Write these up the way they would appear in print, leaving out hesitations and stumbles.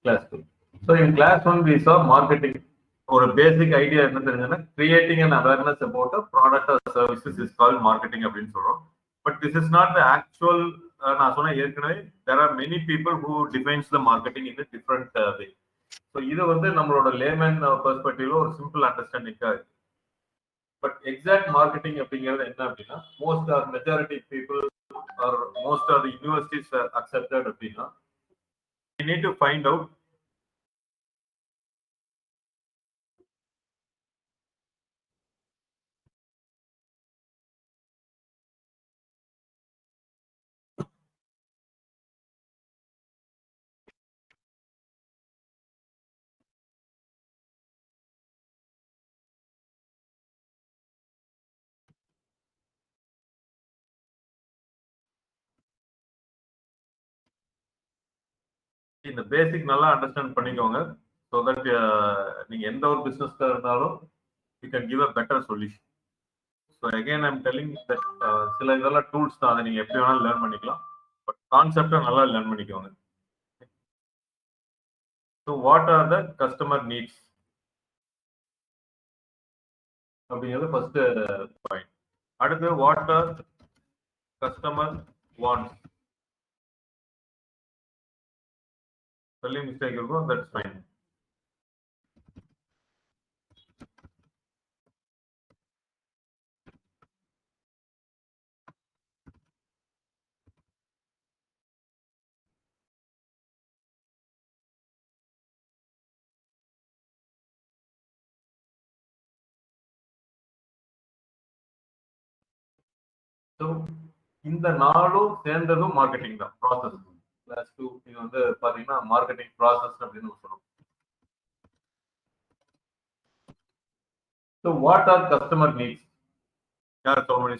Class 2. So in class 1 we saw marketing. Or a basic idea is creating an awareness about a product or services is called marketing. But this is not the actual. There are many people who defines the marketing in a different way. So either one layman perspective or simple understanding. But exact marketing most or majority people or most of the universities are accepted. We need to find out இந்த பேசிக் நல்லா understand பண்ணிக்கோங்க so that நீங்க எந்த ஒரு பிசினஸ்ல இருந்தாலும் you can give a better solution. So again I'm telling that சில இதெல்லாம் டூல்ஸ் தான், அதை நீங்க எப்படி வேணாலும் லேர்ன் பண்ணிக்கலாம், பட் கான்செப்டை நல்லா லேர்ன் பண்ணிக்கோங்க. So what are the customer needs அப்படிங்கிறது ஃபர்ஸ்ட் பாயிண்ட். அடுத்து what are customer wants. spelling mistake இருக்கும், that's fine. So இந்த நாளும் சேர்ந்ததும் மார்க்கெட்டிங் தான், ப்ராசஸ். கிளாஸ் 2 இது பாத்தீங்கன்னா மார்க்கெட்டிங் ப்ராசஸ் அப்படின்னு சொல்றோம். So what are customer needs?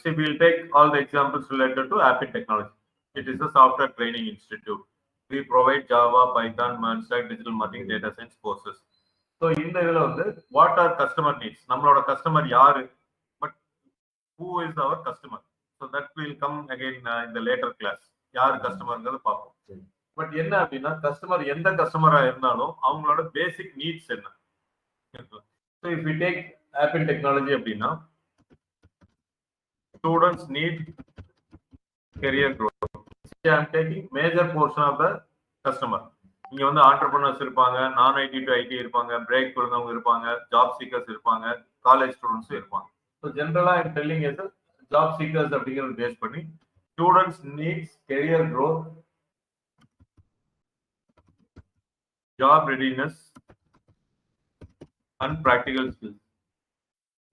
See, we will take all the examples related to Appian Technology. It is a software training institute. We provide Java, Python, Manstack, digital marketing, data science courses. So இந்த இதுல what are customer needs? நம்மளோட customer யாரு, but who is our customer? So that will come again in the later class. யார் கஸ்டமர்ங்கிறது பார்ப்போம். But என்ன அப்படின்னா, customer எந்த கஸ்டமரா இருந்தாலும் அவங்களோட பேசிக் நீட்ஸ் என்ன. So if we take Appian Technology அப்படின்னா, students need career growth. I am taking major portion of the customer. இங்க entrepreneurs இருப்பாங்க, நான் ஐடி டு ஐடி இருப்பாங்க, பிரேக் கொடுத்தவங்க இருப்பாங்க, ஜாப் சீக்கர்ஸ் இருப்பாங்க, காலேஜ் ஸ்டூடெண்ட்ஸும் இருப்பாங்க. ஸோ ஜென்ரலா I am telling is job seekers அப்படிங்கிறது பேஸ் பண்ணி students needs career growth, job readiness and practical skills.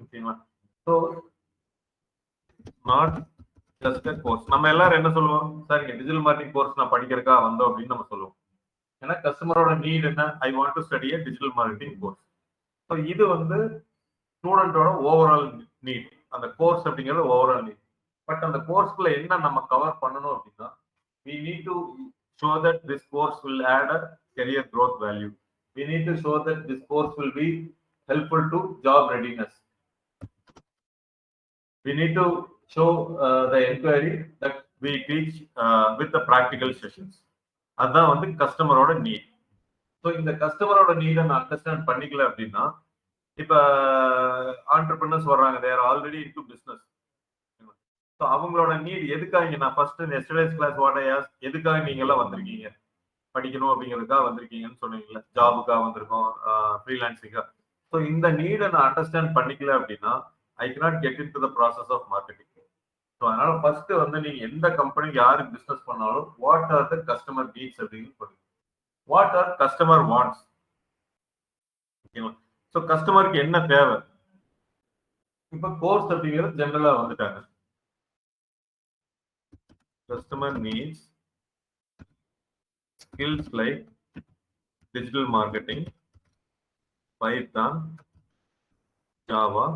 ஓகேங்களா? So not just a course. நம்ம எல்லாரும் என்ன சொல்லுவோம், சார் இங்க டிஜிட்டல் மார்க்கெட்டிங் கோர்ஸ் நான் படிக்கிறதுக்கா வந்தோம் அப்படின்னு நம்ம சொல்லுவோம். ஏன்னா கஸ்டமரோட நீட் என்ன, ஐ want to study a digital marketing course. So இது ஸ்டூடெண்டோட ஓவரால் நீட். அந்த கோர்ஸ் அப்படிங்கிறது ஓவரால் நீட். பட் அந்த கோர்ஸ்க்குள்ள என்ன நம்ம கவர் பண்ணணும் அப்படின்னா, we need to show that this course will add a career growth value. We need to show that this course will be helpful to job readiness. We need to show the inquiry that we teach with the practical sessions. அதான் கஸ்டமரோட NEET. So இந்த கஸ்டமரோட நீடை நான் understand பண்ணிக்கல அப்படின்னா, இப்ப entrepreneurs வர்றாங்க, they are already into business. So அவங்களோட நீட் எதுக்காக, நான் ஃபர்ஸ்ட் எஸ்டர்டேஸ் கிளாஸ் எதுக்காக நீங்க எல்லாம் வந்திருக்கீங்க, படிக்கணும் அப்படிங்கிறதுக்காக வந்திருக்கீங்கன்னு சொன்னீங்கல்ல, ஜாபுக்காக வந்திருக்கோம், ஃப்ரீலான்சிங்கா. ஸோ இந்த நீடை நான் அண்டர்ஸ்டாண்ட் பண்ணிக்கல அப்படின்னா, I cannot get into the process of marketing. So அதனால ஃபர்ஸ்ட் நீங்க எந்த கம்பெனிக்கு யாருக்கு பிசினஸ் பண்ணாலும் what are the customer needs அப்படின்னு சொல்லுங்க. What are customer wants. ஓகேங்களா? ஸோ கஸ்டமருக்கு என்ன தேவை. இப்போ கோர்ஸ் அப்படிங்கிறது ஜெனரலா வந்துட்டாங்க. Customer needs skills like digital marketing, Python, Java,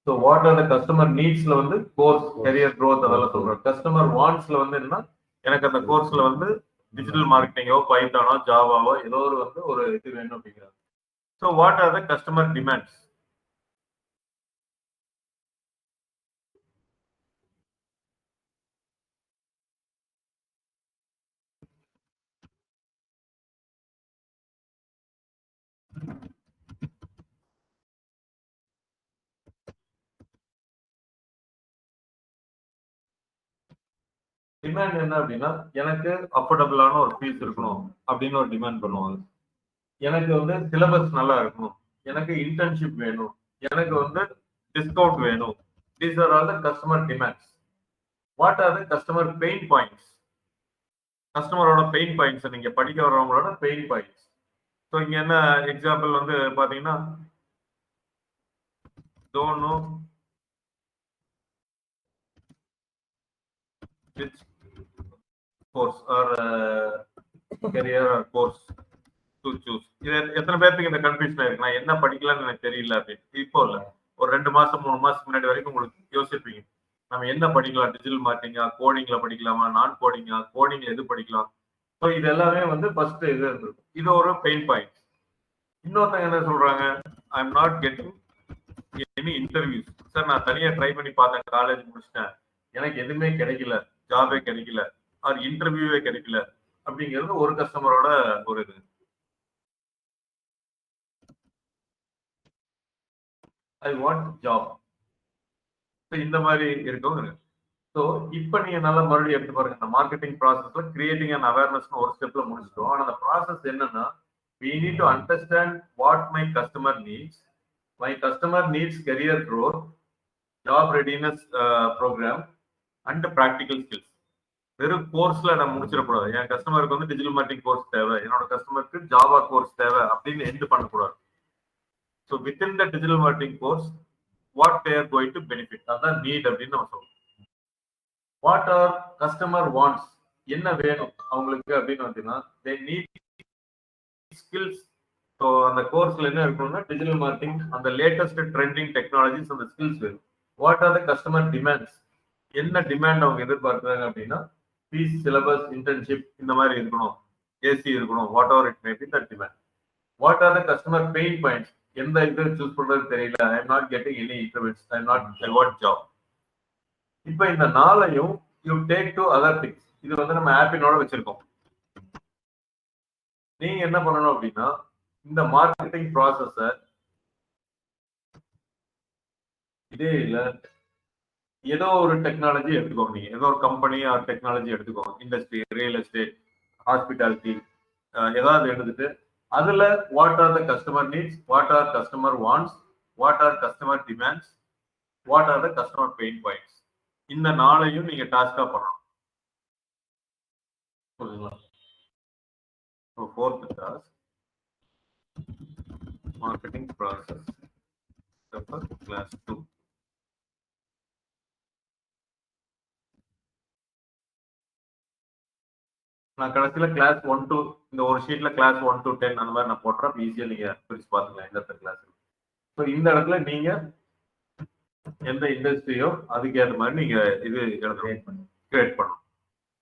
So what are the customer needs course, career growth அதெல்லாம் சொல்றேன். கஸ்டமர் வாண்ட்ஸ்ல என்னன்னா, எனக்கு அந்த கோர்ஸ்ல டிஜிட்டல் மார்க்கெட்டிங்கோ, பைத்தானோ, ஜாவாவோ ஏதோ ஒரு இது வேணும் அப்படிங்கிறாங்க. So what are the customer demands? Demand என்ன அப்படின்னா, எனக்கு அஃபோர்டபுளான ஒரு ஃபீஸ் இருக்கணும் அப்படின்னு ஒரு டிமாண்ட் பண்ணுவாங்க. எனக்கு வந்து சிலபஸ் நல்லா இருக்கணும், எனக்கு இன்டர்ன்ஷிப் வேணும், எனக்கு வந்து டிஸ்கவுண்ட் வேணும். These are all the customer demands. What are the customer pain points? கஸ்டமரோட பெயின் பாயிண்ட்ஸ், நீங்க படிக்க வர்றவங்களோட பெயின் பாயிண்ட்ஸ். ஸோ இங்க என்ன எக்ஸாம்பிள் வந்து பாத்தீங்கன்னா, don't know which course or career or course to choose. இது எத்தனை பேருக்கு இந்த கன்ஃபியூஷன் இருக்கு, நான் என்ன படிக்கலாம்னு எனக்கு தெரியல அப்படின்னு. இப்போ இல்ல, ஒரு 2 மாசம் 3 மாசத்துக்கு முன்னாடி வரைக்கும் உங்களுக்கு யோசிச்சிருப்பீங்க, நம்ம என்ன படிக்கலாம், டிஜிட்டல் மார்க்கெட்டிங்கா, கோடிங்ல படிக்கலாமா, நான் கோடிங்கா, கோடிங்ல எது படிக்கலாம். ஸோ இது எல்லாமே வந்து ஃபர்ஸ்ட் இது இருந்திருக்கும். இது ஒரு பெயின் பாயிண்ட். இன்னொருத்தங்க என்ன சொல்றாங்க, I am not getting any interviews. Sir நான் தனியா ட்ரை பண்ணி பார்த்தேன், காலேஜ் முடிச்சிட்டேன், எனக்கு எதுவுமே கிடைக்கல, ஜாபே கிடைக்கல, ஆர் இன்டர்வியூவே கிடைக்கல அப்படிங்கிறது ஒரு கஸ்டமரோட ஒரு இது. I want job. இந்த மாதிரி இருக்கவும் இருக்கு. ஸோ இப்போ நீங்க நல்லா மறுபடியும் எடுத்து பாருங்க, இந்த மார்க்கெட்டிங் ப்ராசஸ்ல கிரியேட்டிங் அண்ட் அவேர்னஸ் ஒரு ஸ்டெப்ல முடிச்சிட்டோம். ஆனா அந்த ப்ராசஸ் என்னன்னா, we need to understand what my customer needs. My customer needs career growth, job readiness program and practical skills. வெறும் கோர்ஸ்ல நம்ம முடிச்சிடக்கூடாது. என் கஸ்டமருக்கு வந்து டிஜிட்டல் மார்க்கெட்டிங் கோர்ஸ் தேவை, என்னோட கஸ்டமருக்கு ஜாவா கோர்ஸ் தேவை அப்படின்னு எண்ட் பண்ணக்கூடாது. So within the digital marketing course what they are going to benefit, அதான் நீட் அப்படின்னு நம்ம சொல்றோம். வாட் ஆர் கஸ்டமர் வாண்ட்ஸ், என்ன வேணும் அவங்களுக்கு அப்படின்னு பார்த்தீங்கன்னா, தே நீட் ஸ்கில்ஸ். ஸோ அந்த கோர்ஸ்ல என்ன இருக்கணும்னா, டிஜிட்டல் மார்க்கெட்டிங், அந்த லேட்டஸ்ட் ட்ரெண்டிங் டெக்னாலஜிஸ், அந்த ஸ்கில்ஸ் வேணும். What are the customer demands, என்ன டிமாண்ட் அவங்க எதிர்பார்க்குறாங்க அப்படின்னா, ஃபீஸ், சிலபஸ், இன்டர்ன்ஷிப் இந்த மாதிரி இருக்கணும், ஏசி இருக்கணும், what ever it may be that demand. What are the customer pain points, எந்த இது சூஸ் பண்றது தெரியல, I am not getting any interviews, I want job. இப்போ இந்த நாளையும் you take to other things. இது வந்து நம்ம ஆப்பினோட வச்சிருக்கோம். நீங்க என்ன பண்ணணும் அப்படின்னா, இந்த மார்க்கெட்டிங் ப்ராசஸ இதே இல்ல, ஏதோ ஒரு டெக்னாலஜி எடுத்துக்கோங்க. நீங்க ஏதோ ஒரு கம்பெனி ஆர் டெக்னாலஜி எடுத்துக்கோங்க, இண்டஸ்ட்ரி, ரியல் எஸ்டேட், ஹாஸ்பிட்டாலிட்டி, ஏதாவது எடுத்துட்டு அதுல what are the customer needs, what are customer wants, what are customer demands, what are the customer pain points, இந்த நாளையும் நீங்க டாஸ்கா பண்ணணும். புரியுதுங்களா? So fourth task, marketing process class 2. நான் கடைசியில கிளாஸ் 1 to இந்த ஒரு ஷீட்ல கிளாஸ் 1 to 10 அந்த மாதிரி நான் போட்டுறேன். ஈஸியா நீங்க பிரிச்சு பாத்துக்கலாம் எந்த கிளாஸ். ஸோ இந்த இடத்துல நீங்க எந்த இண்டஸ்ட்ரியோ அதுக்கு ஏற்ற மாதிரி நீங்க இது கிரியேட் பண்ணணும்.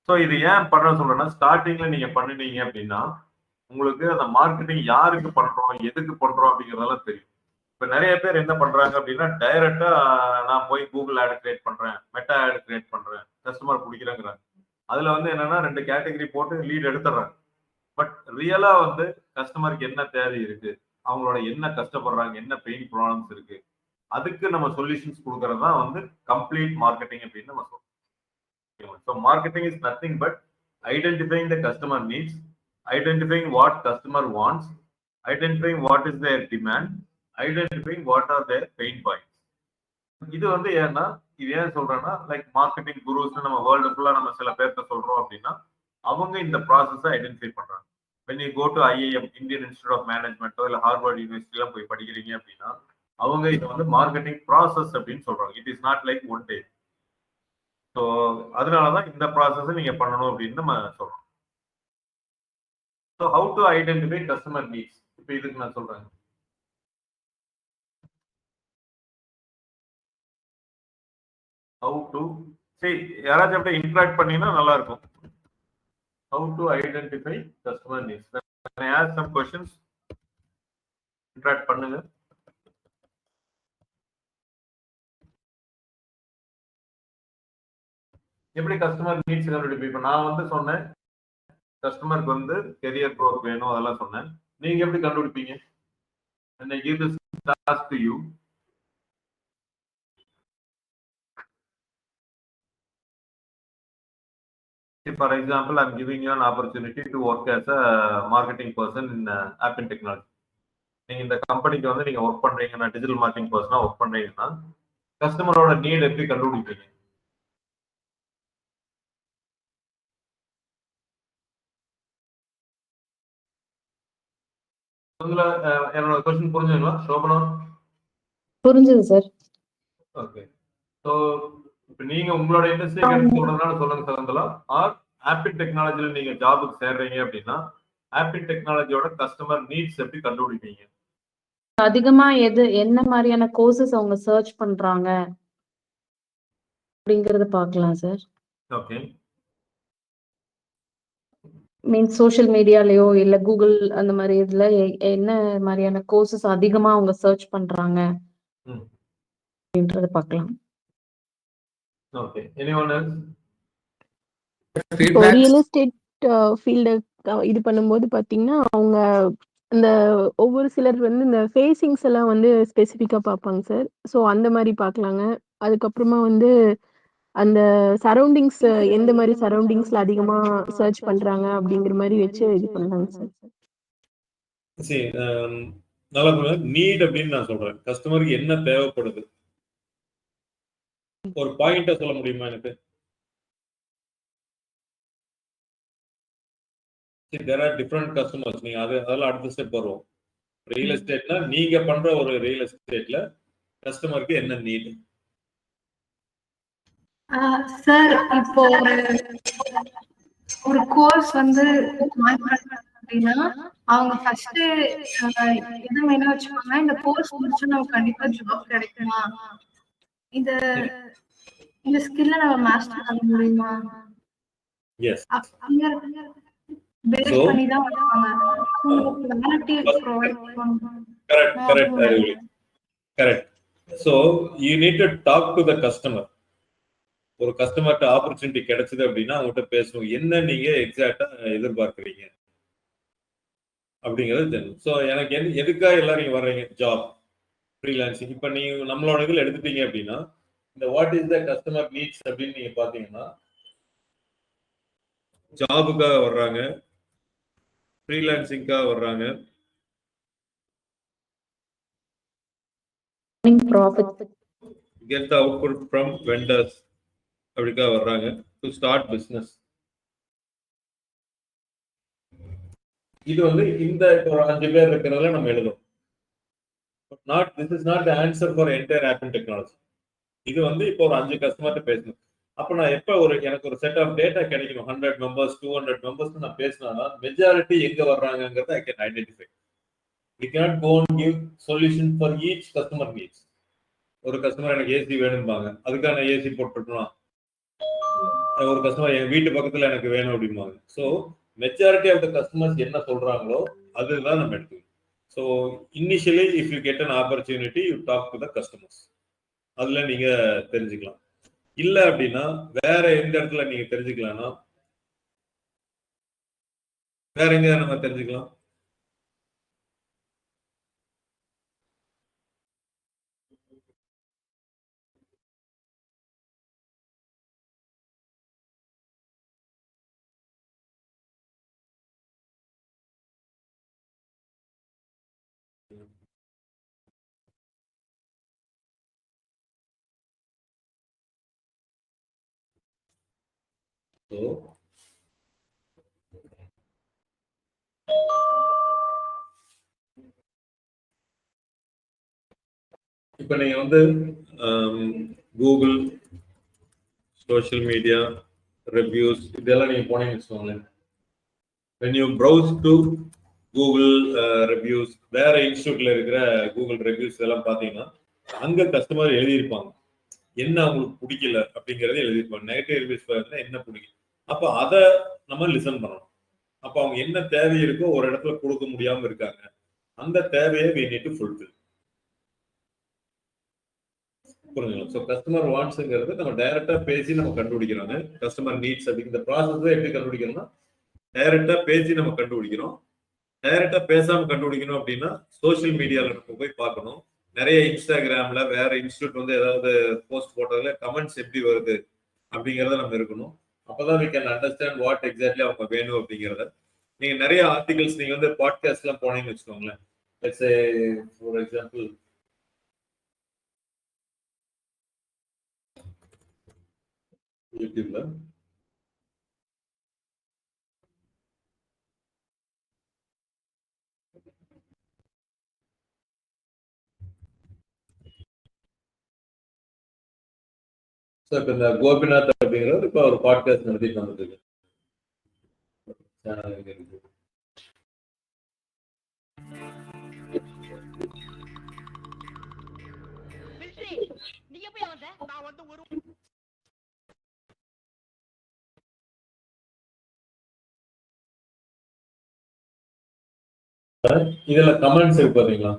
ஸோ இது ஏன் பண்ண சொல்றேன்னா, ஸ்டார்டிங்ல நீங்க பண்ணினீங்க அப்படின்னா உங்களுக்கு அந்த மார்க்கெட்டிங் யாருக்கு பண்றோம், எதுக்கு பண்றோம் அப்படிங்கறதெல்லாம் தெரியும். இப்ப நிறைய பேர் என்ன பண்றாங்க அப்படின்னா, டைரக்டா நான் போய் கூகுள் ஆட் கிரியேட் பண்றேன், மெட்டா ஆட் கிரியேட் பண்றேன், கஸ்டமர் பிடிக்கிறேங்கிறாங்க. அதுல வந்து என்னன்னா 2 கேட்டகரி போட்டு லீட் எடுத்துறாங்க. பட் ரியலா வந்து கஸ்டமருக்கு என்ன தேவை இருக்கு, அவங்களோட என்ன கஷ்டப்படுறாங்க, என்ன பெயின் ப்ராப்ளம்ஸ் இருக்கு, அதுக்கு நம்ம சொல்யூஷன்ஸ் கொடுக்கறது தான் வந்து கம்ப்ளீட் மார்க்கெட்டிங் அப்படின்னு நம்ம சொல்றோம். So marketing is nothing but identifying the customer needs, identifying what customer wants, identifying what is their demand, identifying what are their pain points. இது வந்து ஏன்னா, இது ஏன் சொல்றேன்னா, லைக் மார்க்கெட்டிங் குருஸ் நம்ம வேர்ல்டு ஃபுல்லா நம்ம சில பேர்த்த சொல்றோம் அப்படின்னா, அவங்க இந்த ப்ராசஸை ஐடென்டிஃபை பண்றாங்க. when you go to IIM, Indian institute of மேனேஜ்மெண்ட்டோ இல்ல ஹார்வர்ட் யூனிவர்சிட்டிலாம் போய் படிக்கிறீங்க அப்படின்னா, அவங்க இதை வந்து மார்க்கெட்டிங் ப்ராசஸ் அப்படின்னு சொல்றாங்க. It is not like one day. So அதனாலதான் இந்த ப்ராசஸ் நீங்க பண்ணணும் அப்படின்னு நம்ம சொல்றோம். So how to identify customer needs, இப்போ இதுக்கு நான் சொல்றேன். ஹவு டு சரி, யாராச்சும் அப்படியே இன்ட்ராக்ட் பண்ணீங்கன்னா நல்லா இருக்கும். How to identify customer needs. Can I ask some questions? Interact பண்ணுங்க. எப்படி கஸ்டமர் நீட்ஸ் கண்டுபிடிப்பீங்க? இப்ப நான் வந்து சொன்னேன் கஸ்டமருக்கு வந்து கெரியர் க்ரோத் வேணும் அதெல்லாம் சொன்னேன். நீங்க எப்படி கண்டுபிடிப்பீங்க? And I give this task to you. For example, I'm giving you an opportunity to work as a marketing person in Appian Technology. நீங்க இந்த கம்பெனிக்கு வந்து நீங்க ஒர்க் பண்றீங்கன்னா, டிஜிட்டல் மார்க்கெட்டிங் பர்சனா ஒர்க் பண்றீங்கன்னா, கஸ்டமரோட நீட் எப்படி கண்டுபிடிப்பீங்க? என்னோட क्वेश्चन புரிஞ்சுங்களா சோபனா? புரிஞ்சது சார். ஓகே. சோ இப்போ நீங்க உங்களோட இண்டஸ்ட்ரி கரெக்ட் சொல்றதுனால சொல்லுங்க சகந்தலா. ஆர் ஆப்பிள் டெக்னாலஜில நீங்க ஜாபுக்கு சேர்றீங்க அப்படின்னா, ஆப்பிள் டெக்னாலஜியோட கஸ்டமர் நீட்ஸ் எப்படி கண்டுபிடிப்பீங்க? அதிகமா என்ன மாதிரியான கோர்சஸ் அவங்க சர்ச் பண்றாங்க அப்படிங்கறத பார்க்கலாம் சார். ஓகே. மீன்ஸ் சோஷியல் மீடியாலயோ இல்ல கூகுள் அந்த மாதிரி இதுல என்ன மாதிரியான கோர்சஸ் அதிகமா அவங்க சர்ச் பண்றாங்க அப்படின்றத பார்க்கலாம். ஓகே. Anyone else? இப்போ ரியல் எஸ்டேட் ஃபீல்ட இது பண்ணும்போது பாத்தீங்கன்னா அவங்க இந்த ஒவ்வொரு சிலர் வந்து இந்த ஃபேசிங்ஸ் எல்லாம் வந்து ஸ்பெசிஃபிக்கா பார்ப்பாங்க சார். ஸோ அந்த மாதிரி பார்க்கலாங்க. அதுக்கப்புறமா வந்து அந்த சரௌண்டிங்ஸ் எந்த மாதிரி சரௌண்டிங்ஸ்ல அதிகமா சர்ச் பண்றாங்க அப்படிங்கிற மாதிரி வச்சு இது பண்ணலாங்க சார். சரி, நல்லா நீட் அப்படின்னு நான் சொல்றேன். கஸ்டமருக்கு என்ன தேவைப்படுது ஒரு பாயிண்டா சொல்ல முடியுமா எனக்கு? there are different customers. நீங்க அதெல்லாம் அடுத்த ஸ்டெப் வரும். ரியல் எஸ்டேட்னா நீங்க பண்ற ஒரு ரியல் எஸ்டேட்ல கஸ்டமருக்கு என்ன நீட்? சார் இப்போ ஒரு கோர்ஸ் வந்து அப்படின்னா அவங்க ஃபர்ஸ்ட் எது வேணா வச்சுக்கோங்க, இந்த கோர்ஸ் முடிச்சு நம்ம கண்டிப்பா ஜாப் கிடைக்குமா, இந்த ஸ்கில்ல நம்ம மாஸ்டர் பண்ண முடியுமா, எஸ் பேஸ் பண்ணி தான் வருவாங்க. குவாலிட்டி ப்ரொவைட் பண்ணுவோம். Correct. So you need to talk to the customer. ஒரு கஸ்டமர்ட்ட ஆப்பர்ச்சுனிட்டி கிடைச்சது அப்படின்னா அவங்ககிட்ட பேசணும். என்ன நீங்க எக்ஸாக்ட்டா எதிர்பார்க்கறீங்க அப்படிங்கிறது தெரியும். ஸோ எனக்கு எதுக்காக எல்லாரும் வர்றீங்க? Job, freelancing. இப்போ நீங்க நம்மளோட இதில் எடுத்துட்டீங்க அப்படின்னா இந்த what is the customer needs அப்படின்னு நீங்க பார்த்தீங்கன்னா ஜாபுக்காக வர்றாங்க, ஃப்ரீலான்சிங்காக வர்றாங்க, get the output from vendors அப்படிக்காக வர்றாங்க, டு ஸ்டார்ட் பிஸ்னஸ். இது வந்து இந்த ஒரு 5 பேர் இருக்கிறதுல நம்ம எழுதும். This is not the answer for entire Appian Technology. இது வந்து இப்போ ஒரு 5 கஸ்டமர்ட்ட பேசணும். அப்ப நான் எப்ப எனக்கு ஒரு செட் ஆஃப் டேட்டா கிடைக்கணும், 100 மெம்பர்ஸ் 200 மெம்பர்ஸ் நான் பேசினா மெஜாரிட்டி எங்க வர்றாங்கிறத I can identify. We cannot go and give solution for each customer needs. ஒரு கஸ்டமர் எனக்கு ஏசி வேணும்பாங்க, அதுக்காக நான் ஏசி போட்டுருக்கலாம். ஒரு கஸ்டமர் என் வீட்டு பக்கத்துல எனக்கு வேணும் அப்படிம்பாங்க. So majority of the customers என்ன சொல்றாங்களோ அதுதான் நம்ம எடுத்துக்கணும். So initially if you get an opportunity you talk to the customers. அதுல நீங்க தெரிஞ்சுக்கலாம். இல்ல அப்படின்னா வேற எந்த இடத்துல நீங்க தெரிஞ்சுக்கலாம்னா வேற எங்க நம்ம தெரிஞ்சுக்கலாம்? இப்ப நீங்க வந்து கூகுள், சோஷியல் மீடியா, ரிவ்யூஸ் இதெல்லாம் நீங்க போனீங்கன்னு வச்சுக்கோங்களேன். when you browse to Google reviews, வேற இன்ஸ்டியூட்ல இருக்கிற கூகுள் ரிவ்யூஸ் இதெல்லாம் பாத்தீங்கன்னா அங்க கஸ்டமர் எழுதியிருப்பாங்க என்ன அவங்களுக்கு பிடிக்கல அப்படிங்கறத எழுதியிருப்பாங்க. நெகட்டிவ் ரிவ்யூஸ் பார்த்தா என்ன பிடிக்கும், அப்ப அதை நம்ம லிசன் பண்ணணும். அப்ப அவங்க என்ன தேவை இருக்கோ ஒரு இடத்துல கொடுக்க முடியாம இருக்காங்க, அந்த தேவையை we need to fulfill. புரிஞ்சுங்களா? ஸோ கஸ்டமர் வாண்ட்ஸ்ங்கிறது நம்ம டைரக்டா பேசி நம்ம கண்டுபிடிக்கிறோங்க. கஸ்டமர் நீட்ஸ் அப்படிங்கிற ப்ராசஸ் எப்படி கண்டுபிடிக்கணும்னா டைரக்டா பேசி நம்ம கண்டுபிடிக்கிறோம். டைரக்டா பேசாம கண்டுபிடிக்கணும் அப்படின்னா சோசியல் மீடியால நம்ம போய் பார்க்கணும். நிறைய இன்ஸ்டாகிராம்ல வேற இன்ஸ்டியூட் வந்து ஏதாவது போஸ்ட் போட்டதுல கமெண்ட்ஸ் எப்படி வருது அப்படிங்கறத நம்ம இருக்கணும். அப்பதான் we can understand what exactly அவங்க வேணும் அப்படிங்கறத. நீங்க நிறைய ஆர்டிகல்ஸ் நீங்க வந்து பாட்காஸ்ட்லாம் போனீங்கன்னு வச்சுக்கோங்களேன். let's say for example யூடியூப்ல ஸோ இப்போ இந்த கோபிநாத் அப்படிங்கிறவர் இப்போ ஒரு பாட்காஸ்ட் நடத்திட்டு வந்துருக்கு. சேனல் இருக்கு. இதுல கமெண்ட்ஸ் இருக்கு பாத்தீங்களா?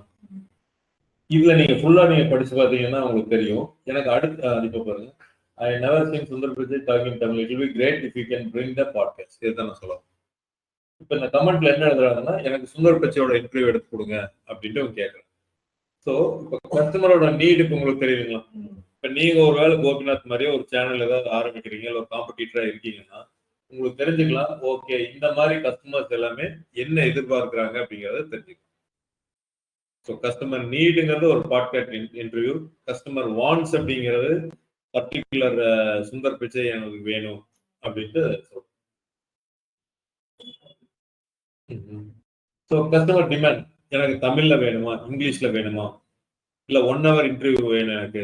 இதுல நீங்க ஃபுல்லா நீங்க படிச்சு பாத்தீங்கன்னா உங்களுக்கு தெரியும். எனக்கு அடுத்து இப்ப பாருங்க, I never seen Sundar Pichai talking Tamil. It will be great if you can bring the podcast. இதுதான் நான் சொல்லுவேன். இப்ப இந்த கமெண்ட்ல என்ன எழுதுறாங்கன்னா, எனக்கு சுந்தர் பிச்சையோட இன்டர்வியூ எடுத்து கொடுங்க அப்படின்ட்டு அவங்க கேட்கறாங்க. ஸோ இப்போ கஸ்டமரோட நீட் இப்போ உங்களுக்கு தெரியுதுங்களா? இப்ப நீங்க ஒருவேளை கோபிநாத் மாதிரியே ஒரு சேனல் ஏதாவது ஆரம்பிக்கிறீங்க, இல்லை ஒரு காம்படிட்டரா இருக்கீங்கன்னா உங்களுக்கு தெரிஞ்சுக்கலாம், ஓகே இந்த மாதிரி கஸ்டமர்ஸ் எல்லாமே என்ன எதிர்பார்க்கிறாங்க அப்படிங்கறத தெரிஞ்சுக்கலாம். ஸோ கஸ்டமர் நீடுங்கிறது ஒரு பாட்காஸ்ட் இன்டர்வியூ, கஸ்டமர் வாண்ட்ஸ் அப்படிங்கிறது பர்டிகுலர் சுந்தர் பிச்சை எனக்கு வேணும் அப்படின்ட்டு சொல்றோம். ஸோ கஸ்டமர் டிமாண்ட் எனக்கு தமிழ்ல வேணுமா, இங்கிலீஷ்ல வேணுமா, இல்ல 1 hour இன்டர்வியூ வேணும் எனக்கு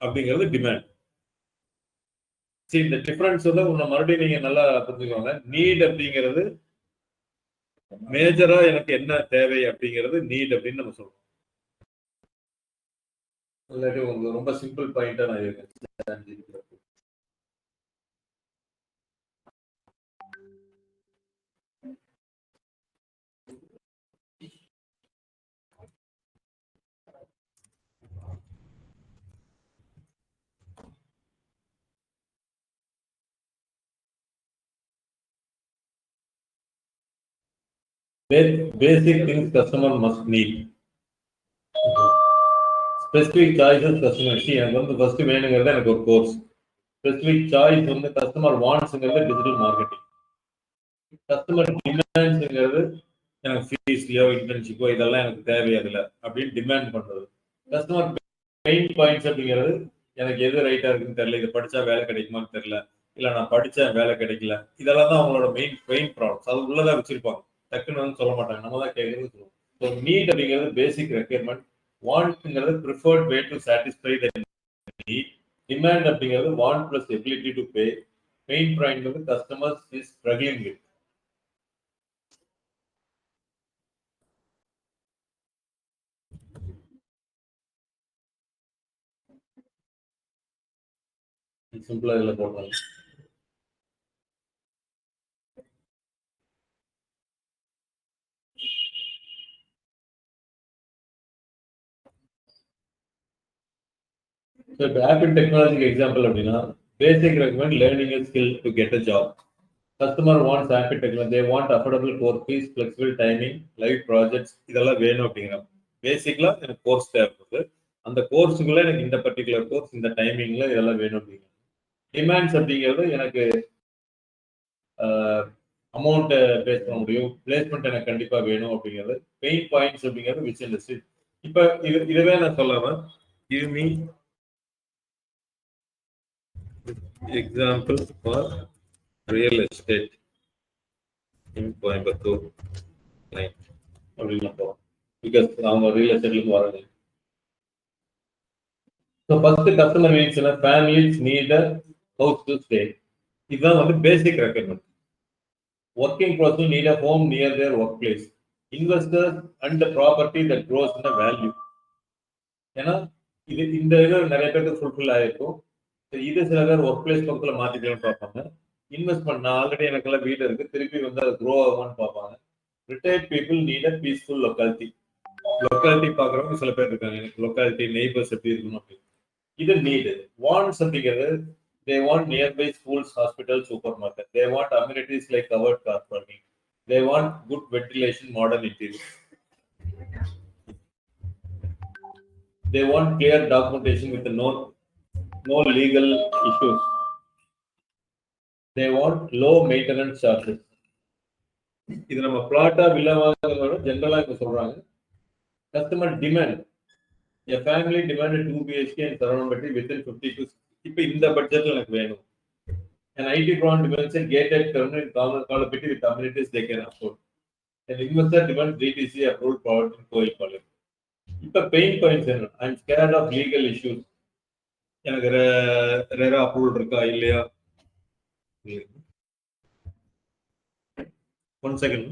அப்படிங்கிறது டிமாண்ட். சரி, இந்த டிஃபரன்ஸ் வந்து உன்னை மறுபடியும் நீங்க நல்லா புரிஞ்சுக்கோங்க. நீட் அப்படிங்கிறது மேஜரா எனக்கு என்ன தேவை அப்படிங்கிறது நீட் அப்படின்னு நம்ம சொல்றோம். இல்லாட்டி உங்களுக்கு ரொம்ப சிம்பிள் பாயிண்டா நான் இருக்கேன். Basic things customer must need. Specific choices customer see. எனக்கு வந்து ஃபர்ஸ்ட் வேணுங்கிறது எனக்கு ஒரு கோர்ஸ். ஸ்பெசிபிக் சாய்ஸ் வந்து கஸ்டமர் வாண்ட்ஸ்ங்கிறது டிஜிட்டல் மார்க்கெட்டிங். கஸ்டமர் டிமாண்ட்ஸ்ங்கிறது எனக்கு ஃபீஸ்லையோ இன்டர்ன்ஷிப்போ இதெல்லாம் எனக்கு தேவையாதில்லை அப்படின்னு டிமாண்ட் பண்றது. கஸ்டமர் பெயின் பாயிண்ட்ஸ் அப்படிங்கிறது எனக்கு எது ரைட்டா இருக்குன்னு தெரியல, இது படிச்சா வேலை கிடைக்குமான்னு தெரியல, இல்லை நான் படிச்சேன் வேலை கிடைக்கல, இதெல்லாம் தான் அவங்களோட பெயின் ப்ராப்ளம்ஸ். அது உள்ளதான் வச்சிருப்பாங்க, டக்குன்னு வந்து சொல்ல மாட்டாங்க, நம்ம தான் கேட்கறது சொல்லுவோம். ஸோ நீட் அப்படிங்கிறது பேசிக் ரெக்யர்மெண்ட், வாண்ட்ங்கிறது preferred way to satisfy the need, demand அப்படிங்கிறது want plus ability to pay, pain point customers is struggling with. சிம்பிளா இதுல போடுறாங்க. So இப்போ ஆப்பிள் டெக்னாலஜிக்கு எக்ஸாம்பிள் அப்படின்னா, basic recommend learning a skill to get a job. Customer wants Apple technology, they want affordable course fees, flexible timing, live projects, இதெல்லாம் வேணும் அப்படிங்கிற பேசிக்கலா எனக்கு கோர்ஸ் தேவைப்படுது. அந்த கோர்ஸுக்குள்ள எனக்கு இந்த பர்டிகுலர் கோர்ஸ் இந்த டைமிங்ல இதெல்லாம் வேணும் அப்படிங்கிறது. டிமாண்ட்ஸ் அப்படிங்கிறது எனக்கு அமௌண்ட் பேஸ் பண்ண முடியும், பிளேஸ்மெண்ட் எனக்கு கண்டிப்பா வேணும் அப்படிங்கிறது. பெயின் பாயிண்ட்ஸ் அப்படிங்கிறது விச் இண்டஸ்ட்ரி. இப்ப இதுவே நான் சொல்லாம give me example for real estate in Coimbatore line அப்படின்னு போறோம். பிகாஸ் அவங்க ரியல் எஸ்டேட்ல வராங்க. ஸோ ஃபர்ஸ்ட் கஸ்டமர் நீட்ஸ் என்ன, families need a house to stay. இதுதான் வந்து basic requirement. Working person need a home near their work place. Investors and the property that grows in value. ஏன்னா இந்த இது நிறைய பேருக்கு ஃபுல்ஃபில் ஆயிருக்கும். இது சில பேர் ஒர்க் பிளேஸ் பக்கத்தில் மாத்திக்கலாம்னு பார்ப்பாங்க. இன்வெஸ்ட்மெண்ட் நான் ஆல்ரெடி எனக்கெல்லாம் வீடு இருக்கு, திருப்பி வந்து அது க்ரோ ஆகுமான்னு பார்ப்பாங்க. Retired people need a peaceful locality. Locality பார்க்குறவங்க சில பேர் இருக்காங்க, எனக்கு லொக்காலிட்டி நெய்பர்ஸ் எப்படி இருக்கணும் அப்படின்னு. இது நீடு. வாண்ட்ஸ் அப்படிங்கிறது they want nearby schools, hospitals, supermarket. They want amenities like covered car parking. They want good ventilation, modern interior. They want clear documentation with no legal issues. they want low maintenance charges. இது நம்ம பிளாட்டா villa வாங்குறதோட ஜெனரலா இப்ப சொல்றாங்க. Customer demand a family demanded 2 BHK and surrounded within 50 to இப்ப இந்த பட்ஜெட்ல எனக்கு வேணும். An IT client demands a gated permanent connectivity with amenities they can afford. An investor demands DTC approved product in co-equality. இப்ப pain points என்ன? I am scared of legal issues. எனக்கு RERA approval இருக்கா இல்லையா? One second.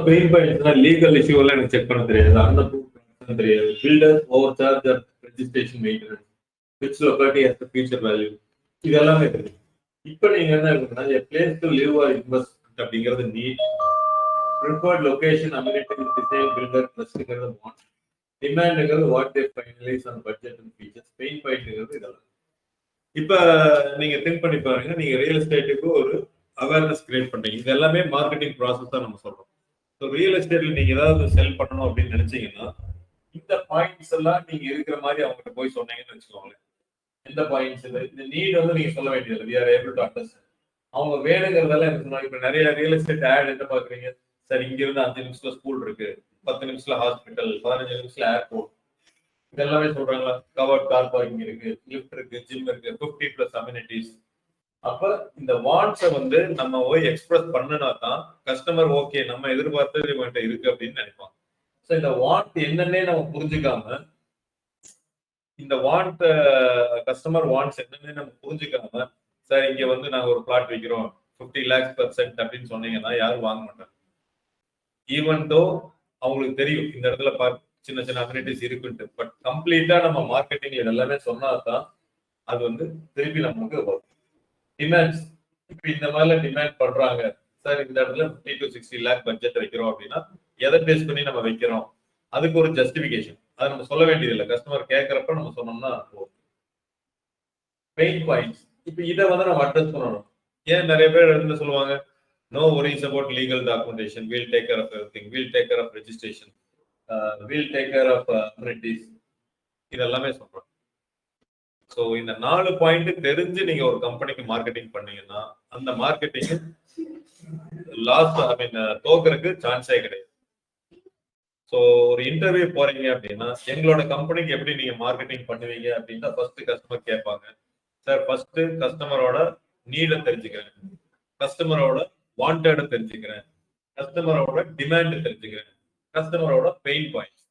Pain பாயிண்ட்ஸ்னா legal issue எல்லாம் எனக்கு check பண்ண தெரியாது. அந்த தெரியாது. Builder over charge registration maintenance which locality has the future value இது எல்லாமே தெரியும். இப்போ நீங்க என்ன இருக்குன்னா a place to live or invest அப்படிங்கிறது need. preferred location amenity design builder trustங்கிறது want. டிமாண்ட்ங்கிறது what they finalize on budget and features. Pain பாயிண்ட்ங்கிறது இதெல்லாம். இப்போ நீங்க திங்க் பண்ணி பாருங்க, நீங்க ரியல் எஸ்டேட்டுக்கு ஒரு அவேர்னஸ் கிரியேட் பண்றீங்க. இது எல்லாமே மார்க்கெட்டிங் ப்ராசஸ் தான் நம்ம சொல்றோம். ஸோ ரியல் எஸ்டேட்ல நீங்க ஏதாவது செல் பண்ணணும் அப்படின்னு நினைச்சீங்கன்னா இந்த பாயிண்ட்ஸ் எல்லாம் நீங்க இருக்கிற மாதிரி அவங்ககிட்ட போய் சொன்னீங்கன்னு வச்சுக்கோங்களேன். எந்த பாயிண்ட்ஸ் இந்த நீட் வந்து நீங்க சொல்ல வேண்டியது we are able to understand. அவங்க வேணுங்கிறதெல்லாம் என்ன சொன்னாங்க. இப்போ நிறைய ரியல் எஸ்டேட் ஆட் என்ன பாக்குறீங்க, சார் இங்க இருந்து 5 நிமிஷத்துல ஸ்கூல் இருக்கு, 10 நிமிஷத்துல ஹாஸ்பிட்டல், 15 நிமிஷத்துல ஏர்போர்ட், இதெல்லாமே சொல்றாங்களா. கவர்ட் கார் பார்க்கிங் இருக்கு, லிஃப்ட் இருக்கு, ஜிம் இருக்கு, 50+ அம்யூனிட்டிஸ். அப்ப இந்த வாண்ட்ஸை வந்து நம்ம போய் எக்ஸ்பிரஸ் பண்ணினா தான் கஸ்டமர் ஓகே நம்ம எதிர்பார்த்தது இவன்கிட்ட இருக்கு அப்படின்னு நினைப்பாங்க. ஸோ இந்த வாண்ட் என்னன்னே நம்ம புரிஞ்சுக்காம, இந்த வாண்ட் கஸ்டமர் வாண்ட்ஸ் என்னன்னே நம்ம புரிஞ்சுக்காம, சார் இங்க வந்து நாங்க ஒரு பிளாட் விற்கிறோம் 50 lakhs% அப்படின்னு சொன்னீங்கன்னா யாரும் வாங்க மாட்டாங்க. ஈவன் தோ அவங்களுக்கு தெரியும் இந்த இடத்துல சின்ன சின்ன அம்யூனிட்டிஸ் இருக்குன்ட்டு. பட் கம்ப்ளீட்டா நம்ம மார்க்கெட்டிங்ல இதெல்லாமே சொன்னாதான் அது வந்து திருப்பி நமக்கு வரும். டிமாண்ட்ஸ் இப்ப இந்த மாதிரிலாம் டிமாண்ட் பண்றாங்க, சார் இந்த இடத்துல 50 to 60 lakh பட்ஜெட் வைக்கிறோம் அப்படின்னா எதை பேஸ் பண்ணி நம்ம வைக்கிறோம், அதுக்கு ஒரு ஜஸ்டிபிகேஷன். அதை நம்ம சொல்ல வேண்டியது இல்லை. கஸ்டமர் கேட்கறப்ப நம்ம சொன்னோம்னா பெயின் பாயிண்ட்ஸ். இப்ப இதை வந்து நம்ம அட்ரஸ் பண்ணணும். ஏன் நிறைய பேர் இடத்துல சொல்லுவாங்க, no worries about legal documentation, we'll take care of everything, we'll take care of registration, we'll take care of amenities, இதெல்லாமே சொல்றோம். ஸோ இந்த 4 பாயிண்ட் தெரிஞ்சு நீங்க ஒரு கம்பெனிக்கு மார்க்கெட்டிங் பண்ணீங்கன்னா அந்த மார்க்கெட்டிங் லாஸ்ட் தோக்கறதுக்கு சான்ஸே கிடையாது. ஸோ ஒரு இன்டர்வியூ போறீங்க அப்படின்னா எங்களோட கம்பெனிக்கு எப்படி நீங்க மார்க்கெட்டிங் பண்ணுவீங்க அப்படின்னா ஃபர்ஸ்ட் கஸ்டமர் கேட்பாங்க. சார் ஃபர்ஸ்ட் கஸ்டமரோட நீடை தெரிஞ்சுக்கிறேன், கஸ்டமரோட வாண்டட தெரிஞ்சுக்கிறேன், கஸ்டமரோட டிமாண்ட் தெரிஞ்சுக்கிறேன், கஸ்டமரோட பெயின் பாயிண்ட்ஸ்.